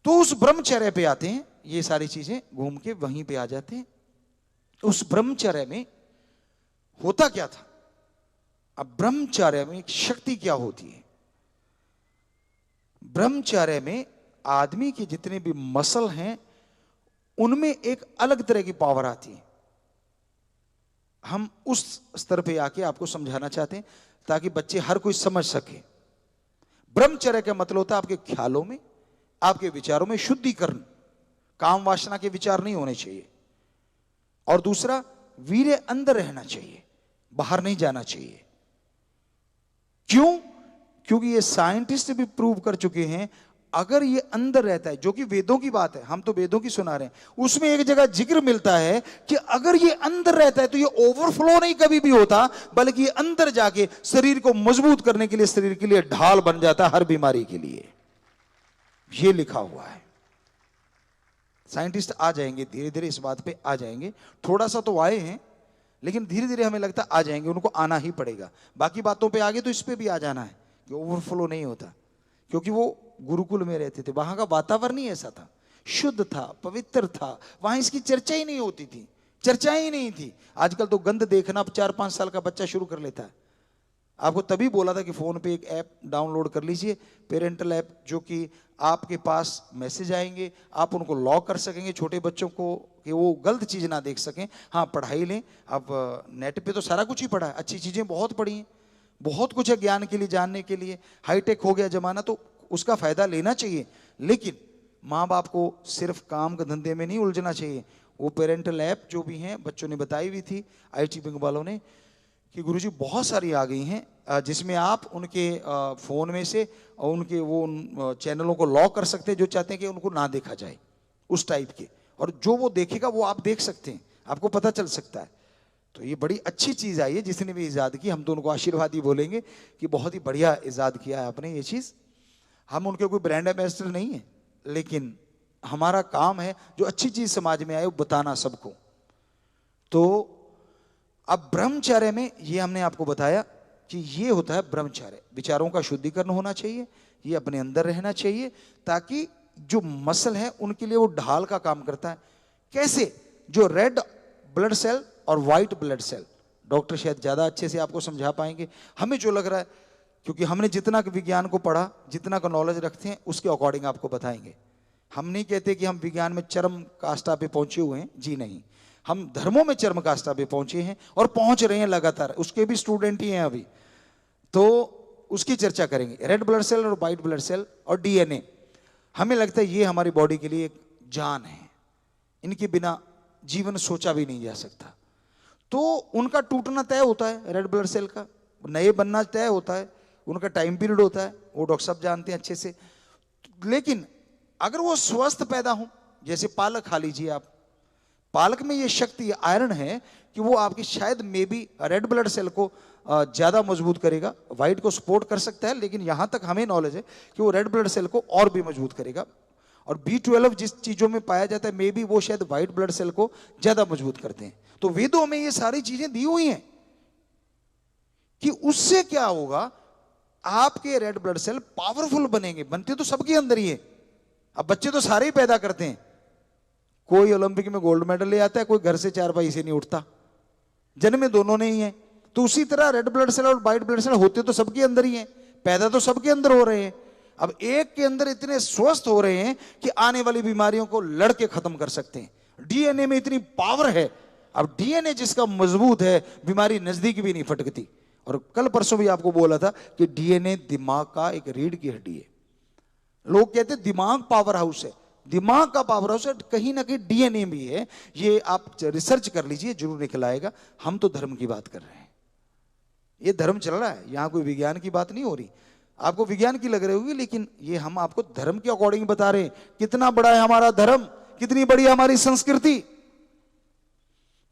तो उस ब्रह्मचर्य पे आते हैं, ये सारी चीज़ें घूम के वहीं पे आ जाते हैं। उस ब्रह्मचर्य में होता क्या था? अब ब्रह्मचर्य में एक शक्ति क्या होती है? ब्रह्मचर्य में आदमी के जितने भी मसल हैं उनमें एक अलग तरह की पावर आती है। हम उस स्तर पे आके आपको समझाना चाहते हैं ताकि बच्चे हर कोई समझ सके। ब्रह्मचर्य का मतलब होता है आपके ख्यालों में, आपके विचारों में शुद्धिकरण, काम वासना के विचार नहीं होने चाहिए। और दूसरा, वीर्य अंदर रहना चाहिए, बाहर नहीं जाना चाहिए। क्यों? क्योंकि ये साइंटिस्ट भी प्रूव कर चुके हैं, अगर ये अंदर रहता है, जो कि वेदों की बात है, हम तो वेदों की सुना रहे हैं, उसमें एक जगह जिक्र मिलता है कि अगर ये अंदर रहता है तो ये ओवरफ्लो नहीं कभी भी होता, बल्कि ये अंदर जाके शरीर को मजबूत करने के लिए, शरीर के लिए ढाल बन जाता है हर बीमारी के लिए। ये लिखा हुआ है। साइंटिस्ट आ जाएंगे, धीरे धीरे इस बात पे आ जाएंगे। थोड़ा सा तो आए हैं, लेकिन धीरे धीरे हमें लगता आ जाएंगे, उनको आना ही पड़ेगा। बाकी बातों पे आगे तो इस पे भी आ जाना है कि ओवरफ्लो नहीं होता, क्योंकि वो गुरुकुल में रहते थे, वहां का वातावरण ही ऐसा था, शुद्ध था, पवित्र था, वहां इसकी चर्चा ही नहीं होती थी, चर्चा ही नहीं थी। आजकल तो गंद देखना 4-5 साल का बच्चा शुरू कर लेता है। आपको तभी बोला था कि फोन पे एक ऐप डाउनलोड कर लीजिए, पेरेंटल ऐप, जो कि आपके पास मैसेज आएंगे, आप उनको लॉक कर सकेंगे छोटे बच्चों को, कि वो गलत चीज ना देख सकें। हाँ, पढ़ाई लें, अब नेट पे तो सारा कुछ ही पढ़ा है, अच्छी चीजें बहुत पढ़ी हैं, बहुत कुछ है ज्ञान के लिए, जानने के लिए, हाईटेक हो गया जमाना, तो उसका फायदा लेना चाहिए। लेकिन माँ बाप को सिर्फ काम के धंधे में नहीं उलझना चाहिए। वो पेरेंटल ऐप जो भी हैं, बच्चों ने बताई हुई थी IT विंग वालों ने कि गुरुजी बहुत सारी आ गई हैं, जिसमें आप उनके फ़ोन में से उनके वो चैनलों को लॉक कर सकते हैं जो चाहते हैं कि उनको ना देखा जाए, उस टाइप के, और जो वो देखेगा वो आप देख सकते हैं, आपको पता चल सकता है। तो ये बड़ी अच्छी चीज़ आई है, जिसने भी ईजाद की, हम तो उनको आशीर्वाद ही बोलेंगे कि बहुत ही बढ़िया ईजाद किया है आपने ये चीज़। हम उनके कोई ब्रांड एम्बेसडर नहीं है, लेकिन हमारा काम है जो अच्छी चीज़ समाज में आए वो बताना सबको। तो अब ब्रह्मचर्य में ये हमने आपको बताया कि ये होता है ब्रह्मचर्य, विचारों का शुद्धिकरण होना चाहिए, ये अपने अंदर रहना चाहिए, ताकि जो मसल है उनके लिए वो ढाल का काम करता है। कैसे? जो रेड ब्लड सेल और व्हाइट ब्लड सेल, डॉक्टर शायद ज्यादा अच्छे से आपको समझा पाएंगे, हमें जो लग रहा है, क्योंकि हमने जितना विज्ञान को पढ़ा, जितना का नॉलेज रखते हैं, उसके अकॉर्डिंग आपको बताएंगे। हम नहीं कहते कि हम विज्ञान में चरम काष्ठा पे पहुंचे हुए हैं, जी नहीं, हम धर्मों में चरम काष्ठा पे पहुंचे हैं और पहुंच रहे हैं लगातार, उसके भी स्टूडेंट ही हैं अभी, तो उसकी चर्चा करेंगे। रेड ब्लड सेल और व्हाइट ब्लड सेल और DNA, हमें लगता है ये हमारी बॉडी के लिए एक जान है, इनके बिना जीवन सोचा भी नहीं जा सकता। तो उनका टूटना तय होता है, रेड ब्लड सेल का नए बनना तय होता है, उनका टाइम पीरियड होता है, वो डॉक्टर साहब जानते हैं अच्छे से। लेकिन अगर वो स्वस्थ पैदा हो, जैसे पालक खा लीजिए आप, पालक में ये शक्ति, आयरन है कि वो आपकी शायद maybe red blood cell को ज्यादा मजबूत करेगा, व्हाइट को सपोर्ट कर सकता है, लेकिन यहां तक हमें नॉलेज है कि वो रेड ब्लड सेल को और भी मजबूत करेगा। और B12 जिस चीजों में पाया जाता है, मे बी वो शायद व्हाइट ब्लड सेल को ज्यादा मजबूत करते हैं। तो वेदों में ये सारी चीजें दी हुई हैं कि उससे क्या होगा, आपके रेड ब्लड सेल पावरफुल बनेंगे। बनते तो सबके अंदर ही है, अब बच्चे तो सारे ही पैदा करते हैं, कोई ओलंपिक में गोल्ड मेडल ले आता है, कोई घर से 4 पैसे नहीं उठता, जन्म में दोनों ने ही है। तो उसी तरह रेड ब्लड सेल और व्हाइट ब्लड सेल होते तो सबके अंदर ही है, पैदा तो सबके अंदर हो रहे हैं। अब एक के अंदर इतने स्वस्थ हो रहे हैं कि आने वाली बीमारियों को लड़के खत्म कर सकते हैं। DNA में इतनी पावर है, अब DNA जिसका मजबूत है, बीमारी नजदीक भी नहीं फटकती। और कल परसों भी आपको बोला था कि DNA दिमाग का एक रीढ़ की हड्डी है। लोग कहते हैं दिमाग पावर हाउस है, दिमाग का पावर हाउस है, कहीं ना कहीं DNA भी है। ये आप रिसर्च कर लीजिए, जरूर निकल आएगा। हम तो धर्म की बात कर रहे हैं, ये धर्म चल रहा है, यहां कोई विज्ञान की बात नहीं हो रही। आपको विज्ञान की लग रही होगी, लेकिन ये हम आपको धर्म के अकॉर्डिंग बता रहे हैं। कितना बड़ा है हमारा धर्म, कितनी बड़ी हमारी संस्कृति।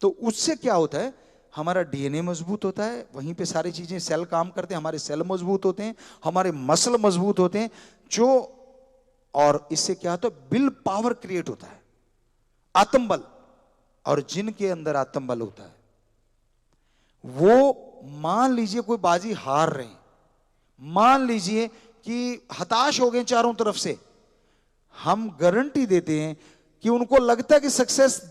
तो उससे क्या होता है, हमारा DNA मजबूत होता है, वहीं पे सारी चीजें सेल काम करते हैं, हमारे सेल मजबूत होते हैं, हमारे मसल मजबूत होते हैं, जो और इससे क्या होता है, विल पावर क्रिएट होता है, आत्मबल। और जिनके अंदर आत्मबल होता है, वो मान लीजिए कोई बाजी हार रहे हैं, मान लीजिए कि हताश हो गए चारों तरफ से, हम गारंटी देते हैं कि उनको लगता है कि सक्सेस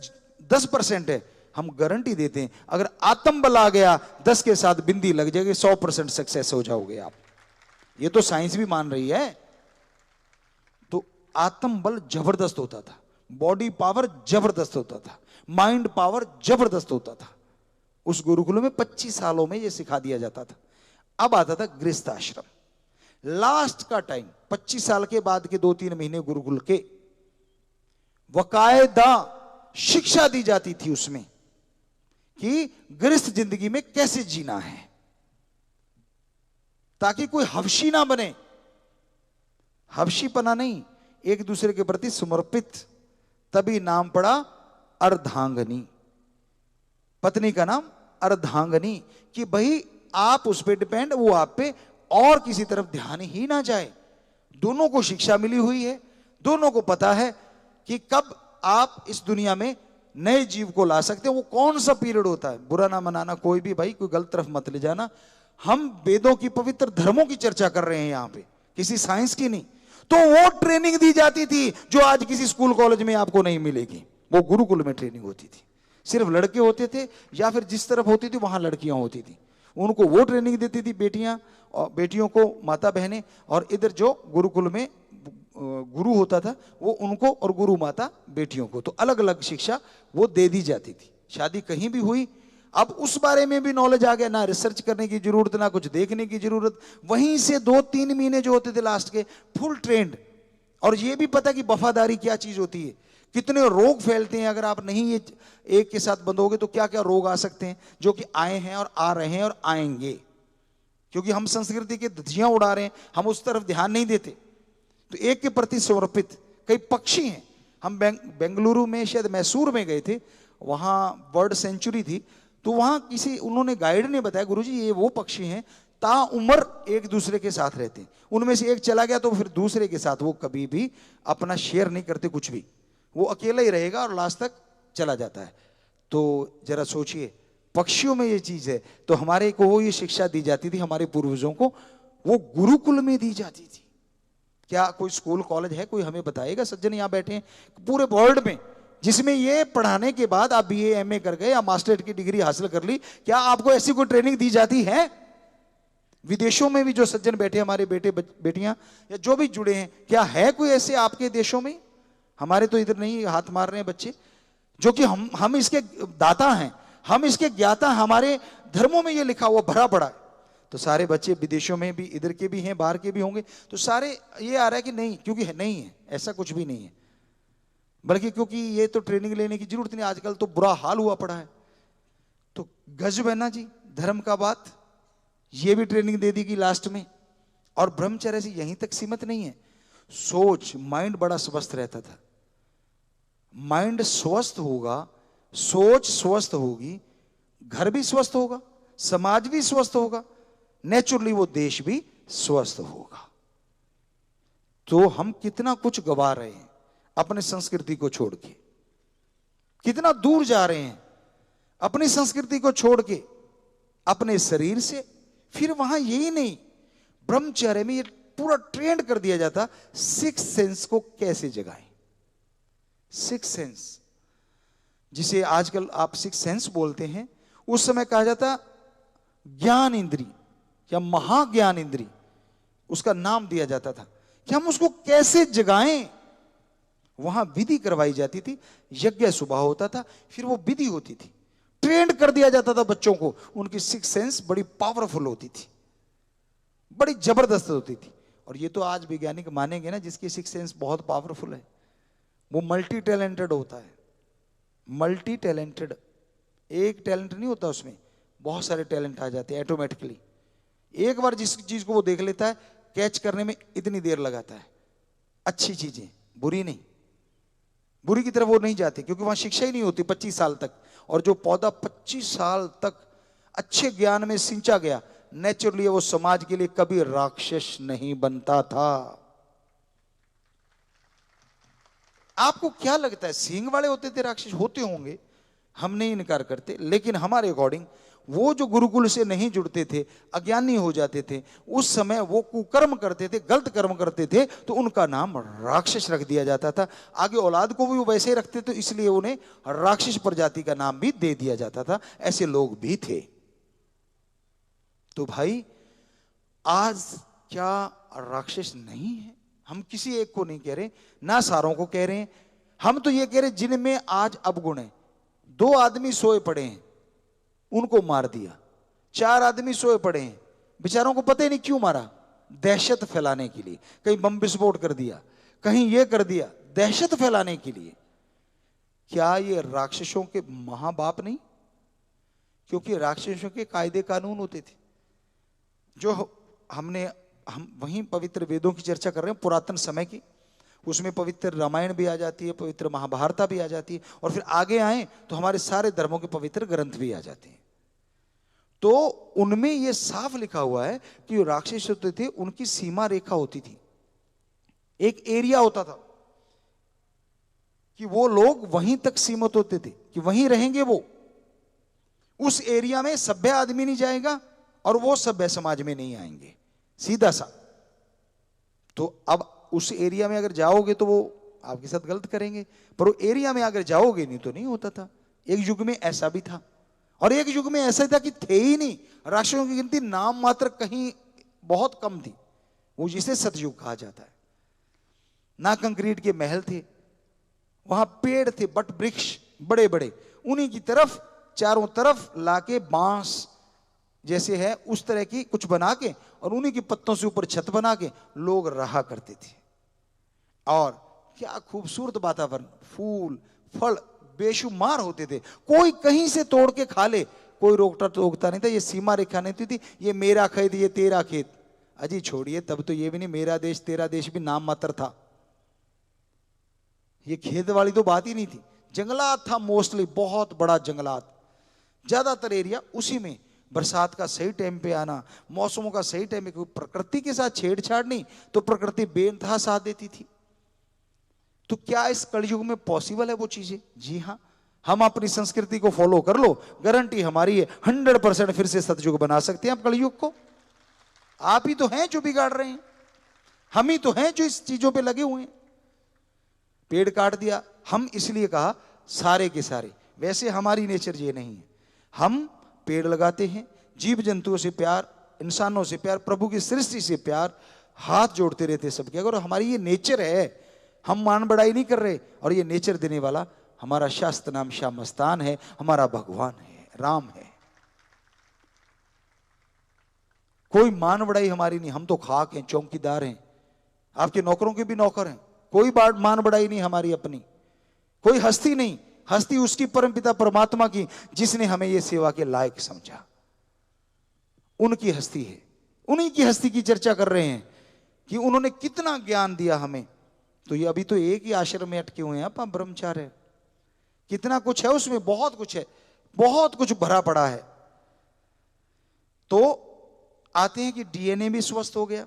10% है, हम गारंटी देते हैं अगर आत्मबल आ गया 10 के साथ बिंदी लग जाएगी, 100% सक्सेस हो जाओगे आप। ये तो साइंस भी मान रही है। तो आत्मबल जबरदस्त होता था, बॉडी पावर जबरदस्त होता था, माइंड पावर जबरदस्त होता था। उस गुरुकुल में 25 सालों में यह सिखा दिया जाता था। अब आता था गृहस्थ आश्रम, लास्ट का टाइम 25 साल के बाद के 2-3 महीने गुरुकुल के वकायदा शिक्षा दी जाती थी उसमें कि गृहस्थ जिंदगी में कैसे जीना है, ताकि कोई हवशी ना बने। हवशीपना नहीं, एक दूसरे के प्रति समर्पित। तभी नाम पड़ा अर्धांगनी, पत्नी का नाम अर्धांगनी, कि भाई आप उस पे डिपेंड, वो आप पे, और किसी तरफ ध्यान ही ना जाए। दोनों को शिक्षा मिली हुई है, दोनों को पता है कि कब आप इस दुनिया में नए जीव को ला सकते हैं। वो कौन सा पीरियड होता है, बुरा ना मनाना कोई भी भाई, कोई गलत तरफ मत ले जाना। हम वेदों की पवित्र धर्मों की चर्चा कर रहे हैं यहां पे, किसी साइंस की नहीं। तो वो ट्रेनिंग दी जाती थी जो आज किसी स्कूल कॉलेज में आपको नहीं मिलेगी। वो गुरुकुल में ट्रेनिंग होती थी, सिर्फ लड़के होते थे, या फिर जिस तरफ होती थी वहां लड़कियां होती थी, उनको वो ट्रेनिंग देती थी बेटियां, और बेटियों को माता बहनें, और इधर जो गुरुकुल में गुरु होता था वो उनको, और गुरु माता बेटियों को। तो अलग अलग शिक्षा वो दे दी जाती थी। शादी कहीं भी हुई, अब उस बारे में भी नॉलेज आ गया, ना रिसर्च करने की जरूरत, ना कुछ देखने की जरूरत। वहीं से 2-3 महीने जो होते थे लास्ट के, फुल ट्रेंड। और ये भी पता कि वफादारी क्या चीज होती है, कितने रोग फैलते हैं अगर आप नहीं ये एक के साथ बंधोगे तो क्या क्या रोग आ सकते हैं, जो कि आए हैं और आ रहे हैं और आएंगे। क्योंकि हम संस्कृति के धज्जियां उड़ा रहे हैं, हम उस तरफ ध्यान नहीं देते। तो एक के प्रति समर्पित कई पक्षी हैं। हम बेंगलुरु में, शायद मैसूर में गए थे, वहां बर्ड सेंचुरी थी। तो वहां किसी उन्होंने गाइड ने बताया, गुरुजी ये वो पक्षी हैं ताउम्र एक दूसरे के साथ रहते हैं। उनमें से एक चला गया तो फिर दूसरे के साथ वो कभी भी अपना शेयर नहीं करते कुछ भी, वो अकेला ही रहेगा और लास्ट तक चला जाता है। तो जरा सोचिए, पक्षियों में ये चीज है। तो हमारे को वो ये शिक्षा दी जाती थी, हमारे पूर्वजों को वो गुरुकुल में दी जाती थी। क्या कोई स्कूल कॉलेज है, कोई हमें बताएगा सज्जन यहां बैठे हैं पूरे वर्ल्ड में, जिसमें ये पढ़ाने के बाद आप बीए एमए कर गए या मास्टरेट की डिग्री हासिल कर ली, क्या आपको ऐसी कोई ट्रेनिंग दी जाती है? विदेशों में भी जो सज्जन बैठे, हमारे बेटे बेटियां या जो भी जुड़े हैं, क्या है कोई ऐसे आपके देशों में? हमारे तो इधर नहीं हाथ मार रहे हैं बच्चे, जो कि हम इसके दाता हैं, हम इसके ज्ञाता, हमारे धर्मों में ये लिखा हुआ भरा पड़ा है। तो सारे बच्चे विदेशों में भी, इधर के भी हैं, बाहर के भी होंगे, तो सारे ये आ रहा है कि नहीं, क्योंकि है नहीं है, ऐसा कुछ भी नहीं है, बल्कि क्योंकि ये तो ट्रेनिंग लेने की जरूरत नहीं, आजकल तो बुरा हाल हुआ पड़ा है। तो गजब है ना जी धर्म का बात, ये भी ट्रेनिंग दे दी गई लास्ट में। और ब्रह्मचर्य से यहीं तक सीमित नहीं है, सोच, माइंड बड़ा स्वस्थ रहता था। माइंड स्वस्थ होगा, सोच स्वस्थ होगी, घर भी स्वस्थ होगा, समाज भी स्वस्थ होगा, नेचुरली वो देश भी स्वस्थ होगा। तो हम कितना कुछ गवा रहे हैं अपने संस्कृति को छोड़ के, कितना दूर जा रहे हैं अपनी संस्कृति को छोड़ के अपने शरीर से। फिर वहां यही नहीं, ब्रह्मचर्य में ये पूरा ट्रेंड कर दिया जाता, सिक्स सेंस को कैसे जगाएं। सिक्स सेंस, जिसे आजकल आप सिक्स सेंस बोलते हैं, उस समय कहा जाता ज्ञान इंद्री या महाज्ञान इंद्री, उसका नाम दिया जाता था कि हम उसको कैसे जगाएं। वहां विधि करवाई जाती थी, यज्ञ सुबह होता था, फिर वो विधि होती थी, ट्रेंड कर दिया जाता था बच्चों को। उनकी सिक्स सेंस बड़ी पावरफुल होती थी, बड़ी जबरदस्त होती थी। और ये तो आज वैज्ञानिक मानेंगे ना, जिसकी सिक्स सेंस बहुत पावरफुल है, वो मल्टी टैलेंटेड होता है। मल्टी टैलेंटेड, एक टैलेंट नहीं होता, उसमें बहुत सारे टैलेंट आ जाते हैं ऑटोमेटिकली। एक बार जिस चीज को वो देख लेता है, कैच करने में इतनी देर लगाता है। अच्छी चीजें, बुरी नहीं, बुरी की तरफ वो नहीं जाते, क्योंकि वहां शिक्षा ही नहीं होती 25 साल तक। और जो पौधा 25 साल तक अच्छे ज्ञान में सिंचा गया, नेचुरली वो समाज के लिए कभी राक्षस नहीं बनता था। आपको क्या लगता है, सींग वाले होते थे राक्षस? होते होंगे, हम नहीं इनकार करते, लेकिन हमारे अकॉर्डिंग वो जो गुरुकुल से नहीं जुड़ते थे, अज्ञानी हो जाते थे, उस समय वो कुकर्म करते थे, गलत कर्म करते थे, तो उनका नाम राक्षस रख दिया जाता था। आगे औलाद को भी वो वैसे ही रखते थे, इसलिए उन्हें राक्षस प्रजाति का नाम भी दे दिया जाता था। ऐसे लोग भी थे। तो भाई आज क्या राक्षस नहीं है? हम किसी एक को नहीं कह रहे, ना सारों को कह रहे हैं, हम तो ये कह रहे जिनमें आज अवगुण है। 2 आदमी सोए पड़े हैं, उनको मार दिया। 4 आदमी सोए पड़े हैं, बेचारों को पता ही नहीं क्यों मारा, दहशत फैलाने के लिए। कहीं बम विस्फोट कर दिया, कहीं ये कर दिया, दहशत फैलाने के लिए। क्या ये राक्षसों के महाबाप नहीं? क्योंकि राक्षसों के कायदे कानून होते थे, जो हम वहीं पवित्र वेदों की चर्चा कर रहे हैं, पुरातन समय की। उसमें पवित्र रामायण भी आ जाती है, पवित्र महाभारत भी आ जाती है, और फिर आगे आए तो हमारे सारे धर्मों के पवित्र ग्रंथ भी आ जाते हैं। तो उनमें यह साफ लिखा हुआ है कि जो राक्षस होते थे उनकी सीमा रेखा होती थी, एक एरिया होता था कि वो लोग वहीं तक सीमित होते थे कि वहीं रहेंगे, वो उस एरिया में सभ्य आदमी नहीं जाएगा और वो सभ्य समाज में नहीं आएंगे, सीधा सा। तो अब उस एरिया में अगर जाओगे तो वो आपके साथ गलत करेंगे, पर वो एरिया में अगर जाओगे नहीं तो नहीं होता था। एक युग में ऐसा भी था और एक युग में ऐसा था कि थे ही नहीं, राष्ट्रों की गिनती नाम मात्र कहीं बहुत कम थी, वो जिसे सतयुग कहा जाता है। ना कंक्रीट के महल थे, वहां पेड़ थे, बट वृक्ष बड़े बड़े, उन्हीं की तरफ चारों तरफ लाके बांस जैसे है उस तरह की कुछ बना के और उन्हीं के पत्तों से ऊपर छत बना के लोग रहा करते थे। और क्या खूबसूरत वातावरण, फूल फल बेशुमार होते थे, कोई कहीं से तोड़ के खा ले, कोई रोकता टोकता नहीं था। ये सीमा रेखा नहीं थी, ये मेरा खेत ये तेरा खेत, अजी छोड़िए, तब तो ये भी नहीं, मेरा देश तेरा देश भी नाम मात्र था, ये खेत वाली तो बात ही नहीं थी। जंगलात था मोस्टली, बहुत बड़ा जंगलात, ज्यादातर एरिया उसी में। बरसात का सही टाइम पे आना, मौसमों का सही टाइम पे, प्रकृति के साथ छेड़छाड़ नहीं तो प्रकृति बेइंतहा साथ देती थी। तो क्या इस कलयुग में पॉसिबल है वो चीजें? जी हाँ, हम अपनी संस्कृति को फॉलो कर लो, गारंटी हमारी है 100% फिर से सतयुग बना सकते हैं आप कलयुग को। आप ही तो हैं जो बिगाड़ रहे हैं, हम ही तो हैं जो इस चीजों पे लगे हुए हैं। पेड़ काट दिया, हम इसलिए कहा सारे के सारे, वैसे हमारी नेचर ये नहीं है। हम पेड़ लगाते हैं, जीव जंतुओं से प्यार, इंसानों से प्यार, प्रभु की सृष्टि से प्यार, हाथ जोड़ते रहते सबके। अगर हमारी ये नेचर है, हम मान बढ़ाई नहीं कर रहे, और ये नेचर देने वाला हमारा शास्त्र नाम श्याम मस्तान है, हमारा भगवान है, राम है। कोई मान बढ़ाई हमारी नहीं, हम तो खाक हैं, चौकीदार हैं, आपके नौकरों के भी नौकर हैं। कोई बात मान बढ़ाई नहीं हमारी अपनी, कोई हस्ती नहीं, हस्ती उसकी परमपिता परमात्मा की जिसने हमें ये सेवा के लायक समझा, उनकी हस्ती है। उन्हीं की हस्ती की चर्चा कर रहे हैं कि उन्होंने कितना ज्ञान दिया हमें। तो ये अभी तो एक ही आश्रम में अटके हुए हैं आप ब्रह्मचार्य, कितना कुछ है उसमें, बहुत कुछ है, बहुत कुछ भरा पड़ा है। तो आते हैं कि डीएनए भी स्वस्थ हो गया,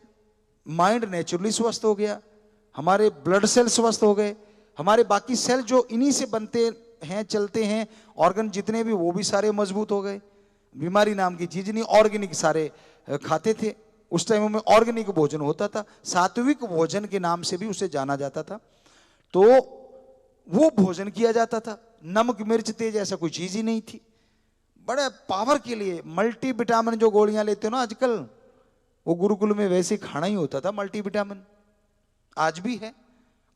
माइंड नेचुरली स्वस्थ हो गया, हमारे ब्लड सेल स्वस्थ हो गए, हमारे बाकी सेल जो इन्हीं से बनते हैं चलते हैं, ऑर्गन जितने भी वो भी सारे मजबूत हो गए। बीमारी नाम की चीज नहीं, ऑर्गेनिक सारे खाते थे। उस टाइम में ऑर्गेनिक भोजन होता था, सात्विक भोजन के नाम से भी उसे जाना जाता था। तो वो भोजन किया जाता था, नमक मिर्च तेज ऐसा कोई चीज ही नहीं थी। बड़े पावर के लिए मल्टी विटामिन जो गोलियां लेते हो ना आजकल, वो गुरुकुल में वैसे खाना ही होता था मल्टी विटामिन, आज भी है।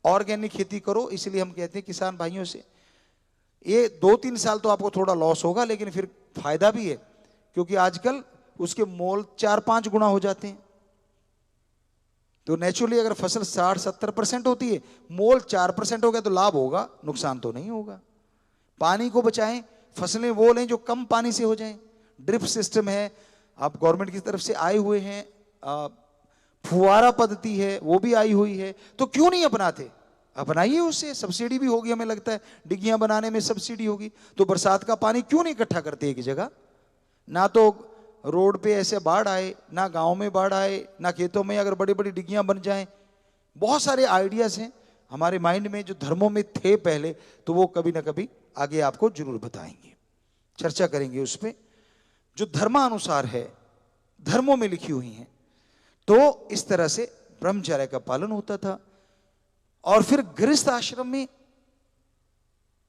ऑर्गेनिक खेती करो, इसलिए हम कहते हैं किसान भाइयों से, ये 2-3 साल तो आपको थोड़ा लॉस होगा, लेकिन फिर फायदा भी है, क्योंकि आजकल उसके मोल 4-5 गुना हो जाते हैं। तो नेचुरली अगर फसल 60-70% होती है, मोल 4% हो गया तो लाभ होगा, नुकसान तो नहीं होगा। पानी को बचाएं, फसलें वो लें जो कम पानी से हो जाएं। ड्रिप सिस्टम है, आप गवर्नमेंट की तरफ से आए हुए हैं, फुवारा पद्धति है वो भी आई हुई है, तो क्यों नहीं अपनाते? अपनाइए, उससे सब्सिडी भी होगी, हमें लगता है डिग्गियां बनाने में सब्सिडी होगी। तो बरसात का पानी क्यों नहीं इकट्ठा करते एक जगह? ना तो रोड पे ऐसे बाढ़ आए, ना गांव में बाढ़ आए, ना खेतों में अगर बड़ी बड़ी डिग्गियां बन जाएं। बहुत सारे आइडियाज हैं हमारे माइंड में जो धर्मों में थे पहले, तो वो कभी ना कभी आगे आपको जरूर बताएंगे, चर्चा करेंगे उस पर, जो धर्मानुसार है, धर्मों में लिखी हुई हैं। तो इस तरह से ब्रह्मचर्य का पालन होता था। और फिर गृहस्थ आश्रम में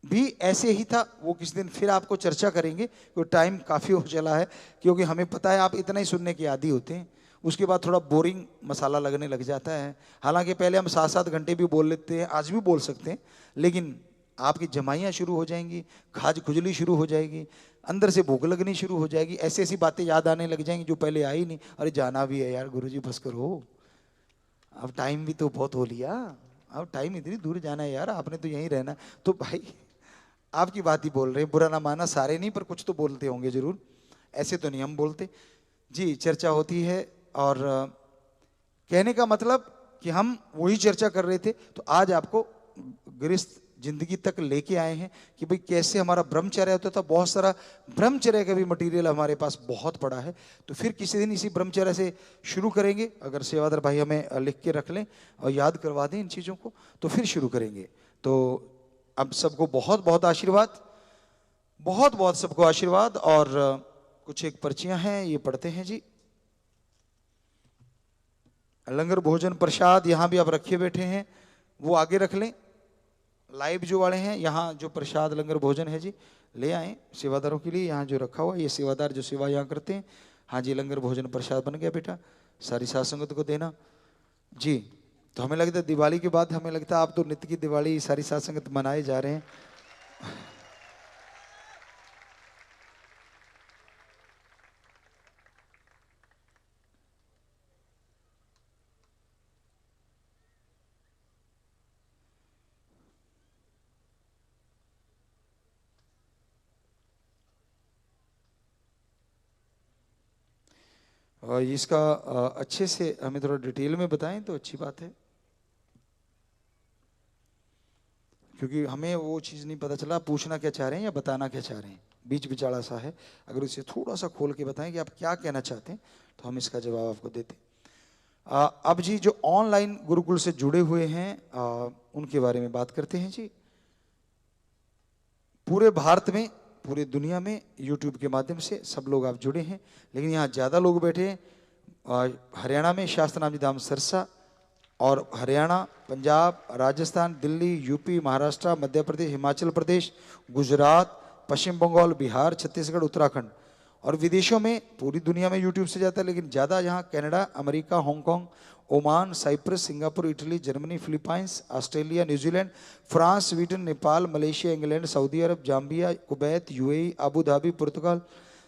भी ऐसे ही था, वो किस दिन फिर आपको चर्चा करेंगे, क्योंकि टाइम काफी हो चला है, क्योंकि हमें पता है आप इतना ही सुनने के आदी होते हैं, उसके बाद थोड़ा बोरिंग मसाला लगने लग जाता है। हालांकि पहले हम 7-7 घंटे भी बोल लेते हैं, आज भी बोल सकते हैं, लेकिन आपकी जमाइयाँ शुरू हो जाएंगी, खाज खुजली शुरू हो जाएगी, अंदर से भूख लगनी शुरू हो जाएगी, ऐसी ऐसी बातें याद आने लग जाएंगी जो पहले आई नहीं। अरे जाना भी है यार गुरुजी, बस करो, अब टाइम भी तो बहुत हो लिया, अब टाइम इतनी दूर जाना है यार, आपने तो यहीं रहना। तो भाई आपकी बात ही बोल रहे हैं, बुरा ना माना, सारे नहीं पर कुछ तो बोलते होंगे जरूर, ऐसे तो नहीं हम बोलते जी। चर्चा होती है, और कहने का मतलब कि हम वही चर्चा कर रहे थे, तो आज आपको गृहस्थ जिंदगी तक लेके आए हैं कि भाई कैसे हमारा ब्रह्मचर्य होता था। बहुत सारा ब्रह्मचर्य का भी मटेरियल हमारे पास बहुत पड़ा है, तो फिर किसी दिन इसी ब्रह्मचर्य से शुरू करेंगे। अगर सेवादार भाई हमें लिख के रख लें और याद करवा दें इन चीज़ों को, तो फिर शुरू करेंगे। तो अब सबको बहुत बहुत आशीर्वाद, बहुत बहुत सबको आशीर्वाद। और कुछ एक पर्चियां हैं, ये पढ़ते हैं जी। लंगर भोजन प्रसाद यहाँ भी आप रखे बैठे हैं, वो आगे रख लें। लाइव जो वाले हैं, यहाँ जो प्रसाद लंगर भोजन है जी, ले आए सेवादारों के लिए। यहाँ जो रखा हुआ, ये सेवादार जो सेवा यहाँ करते हैं। हाँ जी, लंगर भोजन प्रसाद बन गया बेटा, सारी साध संगत को देना जी। तो हमें लगता है दिवाली के बाद, हमें लगता है आप तो नित्य की दिवाली सारी साध संगत मनाए जा रहे हैं। और इसका अच्छे से हमें थोड़ा डिटेल में बताएं तो अच्छी बात है, क्योंकि हमें वो चीज़ नहीं पता चला पूछना क्या चाह रहे हैं या बताना क्या चाह रहे हैं, बीच बिचाड़ा सा है। अगर उसे थोड़ा सा खोल के बताएं कि आप क्या कहना चाहते हैं तो हम इसका जवाब आपको देते हैं। अब जी जो ऑनलाइन गुरुकुल से जुड़े हुए हैं उनके बारे में बात करते हैं जी। पूरे भारत में, पूरी दुनिया में यूट्यूब के माध्यम से सब लोग आप जुड़े हैं, लेकिन यहाँ ज़्यादा लोग बैठे हैं हरियाणा में शास्त्र नाम जी धाम सरसा, और हरियाणा, पंजाब, राजस्थान, दिल्ली, यूपी, महाराष्ट्र, मध्य प्रदेश, हिमाचल प्रदेश, गुजरात, पश्चिम बंगाल, बिहार, छत्तीसगढ़, उत्तराखंड, और विदेशों में पूरी दुनिया में यूट्यूब से जाता है, लेकिन ज़्यादा यहाँ Canada, America, Hong Kong, Oman, Cyprus, Singapore, Italy, Germany, Philippines, Australia, New Zealand, France, Sweden, Nepal, Malaysia, England, Saudi Arab, Zambia, Kuwait, UAE, Abu Dhabi, पुर्तगाल,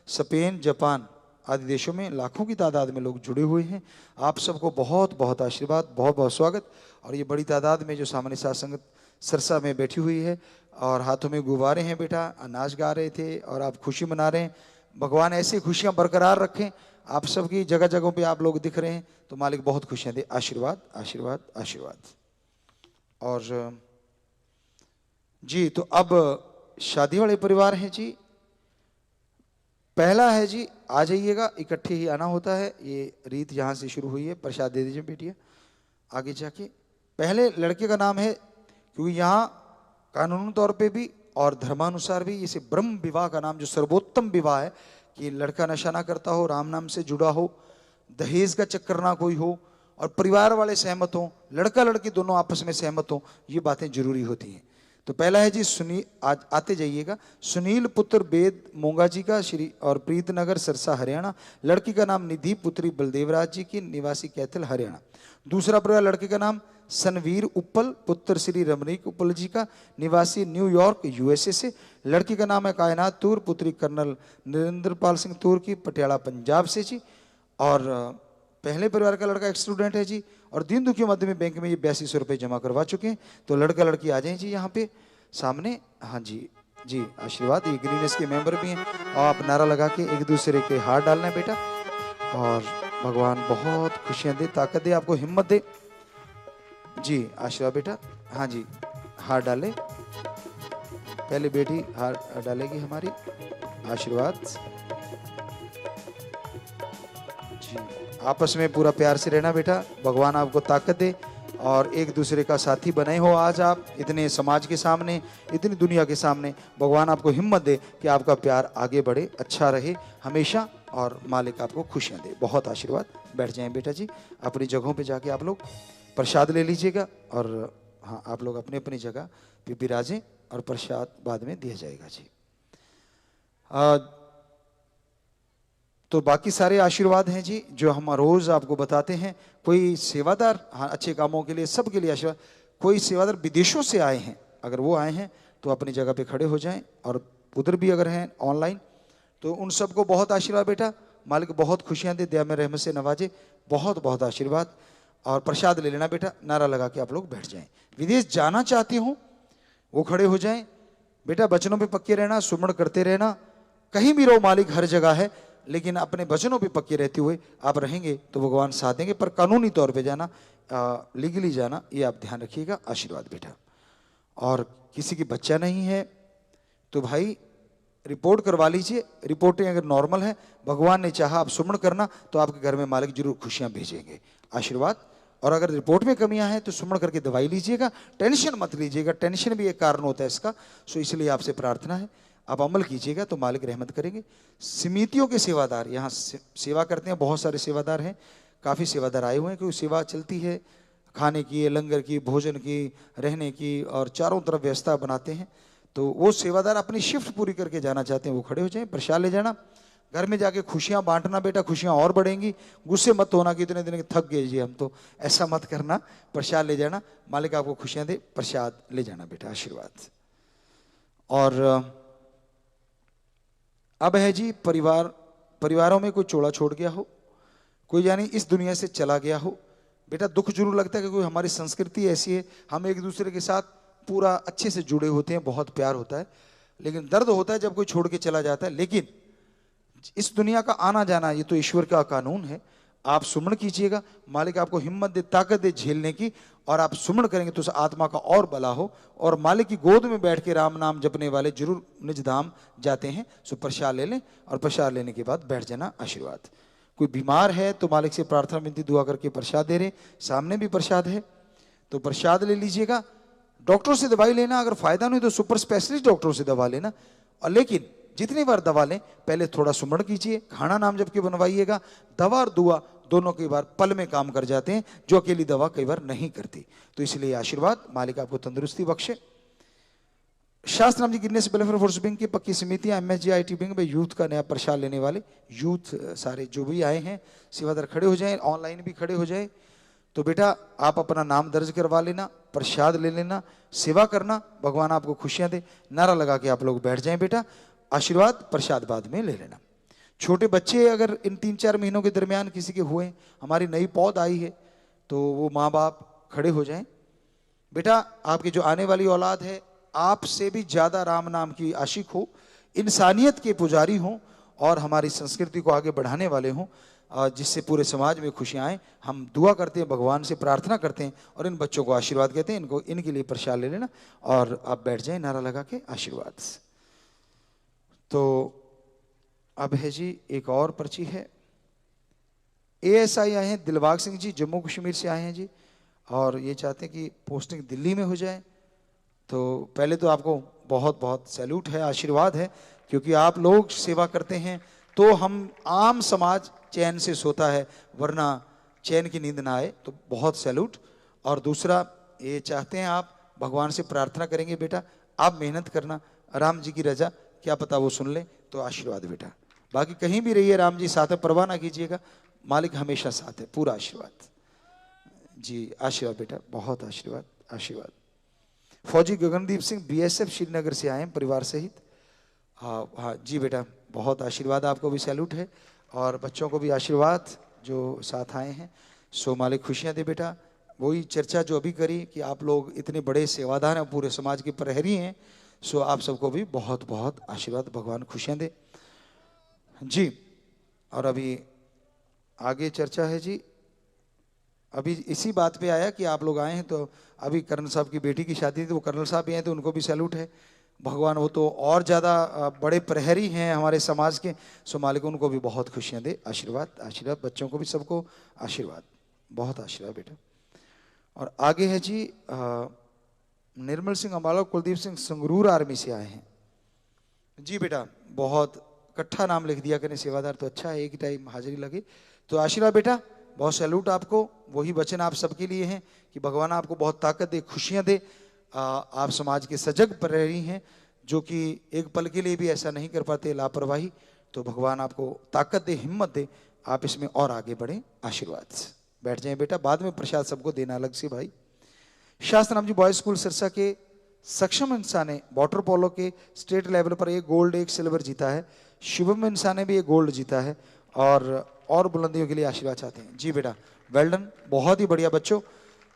स्पेन, जापान आदि देशों में लाखों की तादाद में लोग जुड़े हुए हैं। आप सबको बहुत बहुत आशीर्वाद, बहुत बहुत स्वागत। और ये बड़ी तादाद में जो सामान्य साध संगत सरसा में बैठी हुई है और हाथों में गुब्बारे हैं बेटा, नाच गा रहे थे और आप खुशी मना रहे हैं। भगवान ऐसी खुशियां बरकरार रखें, आप सबकी जगह जगहों पे आप लोग दिख रहे हैं तो मालिक बहुत खुशियां दे। आशीर्वाद आशीर्वाद आशीर्वाद। और जी तो अब शादी वाले परिवार हैं जी। पहला है जी, आ जाइएगा, इकट्ठे ही आना होता है, ये रीत यहाँ से शुरू हुई है। प्रसाद दे दीजिए बेटिया आगे जाके। पहले लड़के का नाम है, क्योंकि यहाँ कानूनी तौर पे भी और धर्मानुसार भी इसे ब्रह्म विवाह का नाम, जो सर्वोत्तम विवाह है, कि लड़का नशा ना करता हो, राम नाम से जुड़ा हो, दहेज का चक्कर ना कोई हो, और परिवार वाले सहमत हों, लड़का लड़की दोनों आपस में सहमत हों, ये बातें जरूरी होती हैं। तो पहला है जी सुनील, आज आते जाइएगा, सुनील पुत्र वेद मोंगा जी का, श्री और प्रीतनगर सरसा हरियाणा। लड़की का नाम निधि पुत्री बलदेवराज जी की, निवासी कैथल हरियाणा। दूसरा परिवार, लड़के का नाम सनवीर उप्पल पुत्र श्री रमनीक उप्पल जी का, निवासी न्यूयॉर्क यूएसए से। लड़की का नाम है कायनात तूर पुत्री कर्नल नरेंद्र पाल सिंह तूर की, पटियाला पंजाब से जी। और पहले परिवार का लड़का एक स्टूडेंट है जी, और दीन दुखी मध्य में बैंक में ये 8200 रुपये जमा करवा चुके हैं। तो लड़का लड़की आ जाए जी यहाँ पे सामने। हाँ जी जी, आशीर्वाद। ये ग्रीनेस के मेंबर भी हैं, और आप नारा लगा के एक दूसरे के हाथ डालना है बेटा, और भगवान बहुत खुशियाँ दे, ताकत दे, आपको हिम्मत दे जी। आशीर्वाद बेटा। हाँ जी, हाथ डाले, पहले बेटी हाथ डालेगी हमारी। आशीर्वाद जी। आपस में पूरा प्यार से रहना बेटा, भगवान आपको ताकत दे और एक दूसरे का साथी बने हो। आज आप इतने समाज के सामने, इतनी दुनिया के सामने, भगवान आपको हिम्मत दे कि आपका प्यार आगे बढ़े, अच्छा रहे हमेशा, और मालिक आपको खुशियाँ दे। बहुत आशीर्वाद। बैठ जाएं बेटा जी, अपनी जगहों पे जाके आप लोग प्रसाद ले लीजिएगा। और हाँ, आप लोग अपनी अपनी जगह पे विराजें, और प्रसाद बाद में दिया जाएगा जी। तो बाकी सारे आशीर्वाद हैं जी जो हम रोज आपको बताते हैं। कोई सेवादार, हाँ, अच्छे कामों के लिए, सबके लिए आशीर्वाद। कोई सेवादार विदेशों से आए हैं, अगर वो आए हैं तो अपनी जगह पे खड़े हो जाएं, और उधर भी अगर हैं ऑनलाइन तो उन सबको बहुत आशीर्वाद बेटा। मालिक बहुत खुशियां दे, दया में रहमत से नवाजे। बहुत बहुत आशीर्वाद। और प्रसाद ले लेना बेटा, नारा लगा के आप लोग बैठ जाएं। विदेश जाना चाहते हो वो खड़े हो जाएं बेटा। वचनों पे पक्के रहना, सुमरण करते रहना। कहीं भी रहो, मालिक हर जगह है, लेकिन अपने वचनों पे पक्के रहते हुए आप रहेंगे तो भगवान साथ देंगे। पर कानूनी तौर पे जाना, लीगली जाना, ये आप ध्यान रखिएगा। आशीर्वाद बेटा। और किसी की बच्चा नहीं है तो भाई रिपोर्ट करवा लीजिए। रिपोर्टें अगर नॉर्मल है, भगवान ने चाहा आप सुमरण करना, तो आपके घर में मालिक जरूर खुशियां भेजेंगे। आशीर्वाद। और अगर रिपोर्ट में कमियां हैं तो सुमन करके दवाई लीजिएगा, टेंशन मत लीजिएगा, टेंशन भी एक कारण होता है इसका। सो इसलिए आपसे प्रार्थना है आप अमल कीजिएगा तो मालिक रहमत करेंगे। समितियों के सेवादार यहाँ सेवा करते हैं, बहुत सारे सेवादार हैं, काफ़ी सेवादार आए हुए हैं, क्योंकि सेवा चलती है खाने की, लंगर की, भोजन की, रहने की, और चारों तरफ व्यवस्था बनाते हैं। तो वो सेवादार अपनी शिफ्ट पूरी करके जाना चाहते हैं, वो खड़े हो जाएं। प्रसाद ले जाना, घर में जाके खुशियां बांटना बेटा, खुशियां और बढ़ेंगी। गुस्से मत होना कि इतने दिन थक गए जी हम तो, ऐसा मत करना। प्रसाद ले जाना, मालिक आपको खुशियां दे, प्रसाद ले जाना बेटा, आशीर्वाद। और अब है जी परिवारों में कोई चोला छोड़ गया हो, कोई यानी इस दुनिया से चला गया हो। बेटा दुख जरूर लगता है, क्योंकि हमारी संस्कृति ऐसी है, हम एक दूसरे के साथ पूरा अच्छे से जुड़े होते हैं, बहुत प्यार होता है, लेकिन दर्द होता है जब कोई छोड़ के चला जाता है। लेकिन इस दुनिया का आना जाना ये तो ईश्वर का कानून है। आप सुमन कीजिएगा, मालिक आपको हिम्मत दे, ताकत दे झेलने की, और आप सुमन करेंगे तो उस आत्मा का और भला हो। और मालिक की गोद में बैठ के राम नाम जपने वाले जरूर निज धाम जाते हैं। सो प्रसाद ले लें, और प्रसाद लेने के बाद बैठ जाना, आशीर्वाद। कोई बीमार है तो मालिक से प्रार्थना विनती दुआ करके प्रसाद दे रहे, सामने भी प्रसाद है तो प्रसाद ले लीजिएगा। डॉक्टर से दवाई लेना, अगर फायदा नहीं तो सुपर स्पेशलिस्ट डॉक्टरों से दवा लेना। और लेकिन जितनी बार दवा लें पहले थोड़ा सुमरण कीजिए, खाना नाम जब के बनवाइएगा। दवा और दुआ दोनों कई बार पल में काम कर जाते हैं, जो अकेली दवा कई बार नहीं करती। तो इसलिए आशीर्वाद, मालिक आपको तंदुरुस्ती बख्शे। शास्त्र नाम जी गिरने से वेलफेयर फोर्स विंग की पक्की समितियां, एमएसजी आईटी विंग में यूथ का नया प्रसाद लेने वाले यूथ सारे जो भी आए हैं सेवादार खड़े हो जाएं, ऑनलाइन भी खड़े हो जाए। तो बेटा आप अपना नाम दर्ज करवा लेना, प्रसाद ले लेना, सेवा करना, भगवान आपको खुशियां दे, नारा लगा के आप लोग बैठ जाएं बेटा। आशीर्वाद प्रसाद बाद में ले लेना। छोटे बच्चे अगर इन 3-4 महीनों के दरमियान किसी के हुए, हमारी नई पौध आई है, तो वो माँ बाप खड़े हो जाएं। बेटा आपकी जो आने वाली औलाद है आपसे भी ज्यादा राम नाम की आशिक हो, इंसानियत के पुजारी हों, और हमारी संस्कृति को आगे बढ़ाने वाले हों, जिससे पूरे समाज में खुशियाँ आए। हम दुआ करते हैं, भगवान से प्रार्थना करते हैं, और इन बच्चों को आशीर्वाद कहते हैं। इनको इनके लिए प्रसाद ले लेना, और आप बैठ जाएं नारा लगा के, आशीर्वाद। तो अब है जी एक और पर्ची है। एएसआई आए हैं दिलबाग सिंह जी, जम्मू कश्मीर से आए हैं जी, और ये चाहते हैं कि पोस्टिंग दिल्ली में हो जाए। तो पहले तो आपको बहुत बहुत सैल्यूट है, आशीर्वाद है, क्योंकि आप लोग सेवा करते हैं तो हम आम समाज चैन से सोता है, वरना चैन की नींद ना आए। तो बहुत सैल्यूट। और दूसरा ये चाहते हैं आप भगवान से प्रार्थना करेंगे बेटा, आप मेहनत करना, राम जी की रजा क्या पता वो सुन ले, तो आशीर्वाद बेटा। बाकी कहीं भी रहिए राम जी साथ है, परवाह ना कीजिएगा, मालिक हमेशा साथ है, पूरा आशीर्वाद जी। आशीर्वाद बेटा, बहुत आशीर्वाद, आशीर्वाद। फौजी गगनदीप सिंह बीएसएफ श्रीनगर से आए हैं परिवार सहित। हाँ जी बेटा, बहुत आशीर्वाद, आपको भी सैल्यूट है, और बच्चों को भी आशीर्वाद जो साथ आए हैं। सो मालिक खुशियाँ दे बेटा। वही चर्चा जो अभी करी कि आप लोग इतने बड़े सेवादार हैं, पूरे समाज के प्रहरी हैं। सो आप सबको भी बहुत बहुत आशीर्वाद, भगवान खुशियाँ दे जी। और अभी आगे चर्चा है जी, अभी इसी बात पे आया कि आप लोग आए हैं, तो अभी कर्नल साहब की बेटी की शादी थी, तो वो कर्नल साहब भी हैं, तो उनको भी सैल्यूट है। भगवान वो तो और ज़्यादा बड़े प्रहरी हैं हमारे समाज के। सो मालिक उनको भी बहुत खुशियाँ दे, आशीर्वाद, आशीर्वाद। बच्चों को भी सबको आशीर्वाद, बहुत आशीर्वाद बेटा। और आगे है जी निर्मल सिंह अम्बाला, कुलदीप सिंह संगरूर आर्मी से आए हैं जी बेटा। बहुत इकट्ठा नाम लिख दिया करें सेवादार, तो अच्छा है, एक ही टाइम हाजिरी लगे। तो आशीर्वाद बेटा, बहुत सैल्यूट आपको। वही वचन आप सबके लिए हैं कि भगवान आपको बहुत ताकत दे, खुशियां दे। आप समाज के सजग प्रहरी हैं, जो कि एक पल के लिए भी ऐसा नहीं कर पाते लापरवाही। तो भगवान आपको ताकत दे, हिम्मत दे, आप इसमें और आगे बढ़ें, आशीर्वाद। बैठ जाएं बेटा, बाद में प्रसाद सबको देना अलग से भाई। शास्त्र नाम जी बॉयज स्कूल सिरसा के सक्षम इंसान ने वाटर पोलो के स्टेट लेवल पर एक गोल्ड एक सिल्वर जीता है। शुभम इंसान ने भी एक गोल्ड जीता है, और बुलंदियों के लिए आशीर्वाद चाहते हैं जी बेटा। वेल डन, बहुत ही बढ़िया बच्चों।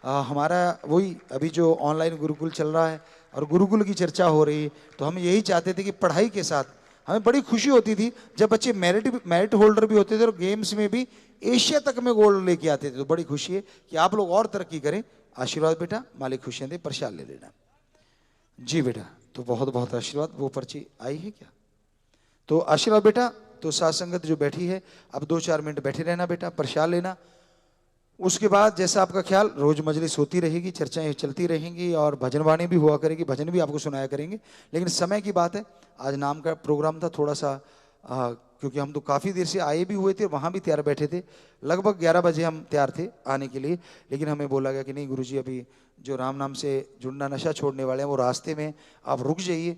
हमारा वही अभी जो ऑनलाइन गुरुकुल चल रहा है और गुरुकुल की चर्चा हो रही है, तो हम यही चाहते थे कि पढ़ाई के साथ हमें बड़ी खुशी होती थी जब बच्चे मेरिट होल्डर भी होते थे, और गेम्स में भी एशिया तक में गोल्ड लेके आते थे। तो बड़ी खुशी है कि आप लोग और तरक्की करें, आशीर्वाद बेटा, मालिक खुशियाँ दे, प्रसाद ले लेना जी बेटा। तो बहुत बहुत आशीर्वाद। वो पर्ची आई है क्या? तो आशीर्वाद बेटा। तो साथ संगत जो बैठी है, अब 2-4 मिनट बैठे रहना बेटा, प्रसाद लेना। उसके बाद जैसा आपका ख्याल, रोज मजलिस होती रहेगी, चर्चाएं चलती रहेंगी और भजन वाणी भी हुआ करेगी, भजन भी आपको सुनाया करेंगे। लेकिन समय की बात है, आज नाम का प्रोग्राम था, थोड़ा सा क्योंकि हम तो काफ़ी देर से आए भी हुए थे, वहाँ भी तैयार बैठे थे, लगभग 11 बजे हम तैयार थे आने के लिए। लेकिन हमें बोला गया कि नहीं गुरुजी, अभी जो राम नाम से जुड़ना, नशा छोड़ने वाले हैं वो रास्ते में, आप रुक जाइए।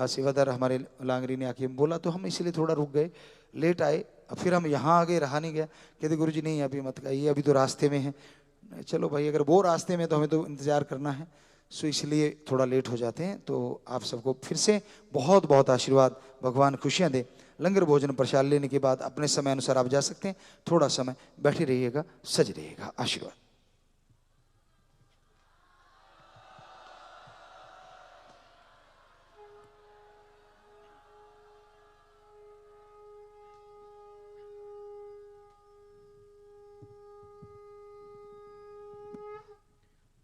सेवादार हमारे लांगरी ने आके बोला, तो हम इसलिए थोड़ा रुक गए, लेट आए। अब फिर हम यहाँ आ गए, रहा नहीं गया, कहते गुरुजी नहीं अभी मत आइए, अभी तो रास्ते में है। चलो भाई, अगर वो रास्ते में तो हमें तो इंतज़ार करना है, सो इसलिए थोड़ा लेट हो जाते हैं। तो आप सबको फिर से बहुत बहुत आशीर्वाद, भगवान खुशियाँ दे। लंगर भोजन प्रसाद लेने के बाद अपने समय अनुसार आप जा सकते हैं, थोड़ा समय बैठे रहिएगा, सज रहिएगा। आशीर्वाद।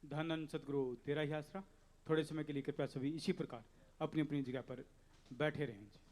धन सदगुरु तेरा ही आसरा। थोड़े समय के लिए कृपया सभी इसी प्रकार अपनी अपनी जगह पर बैठे रहें।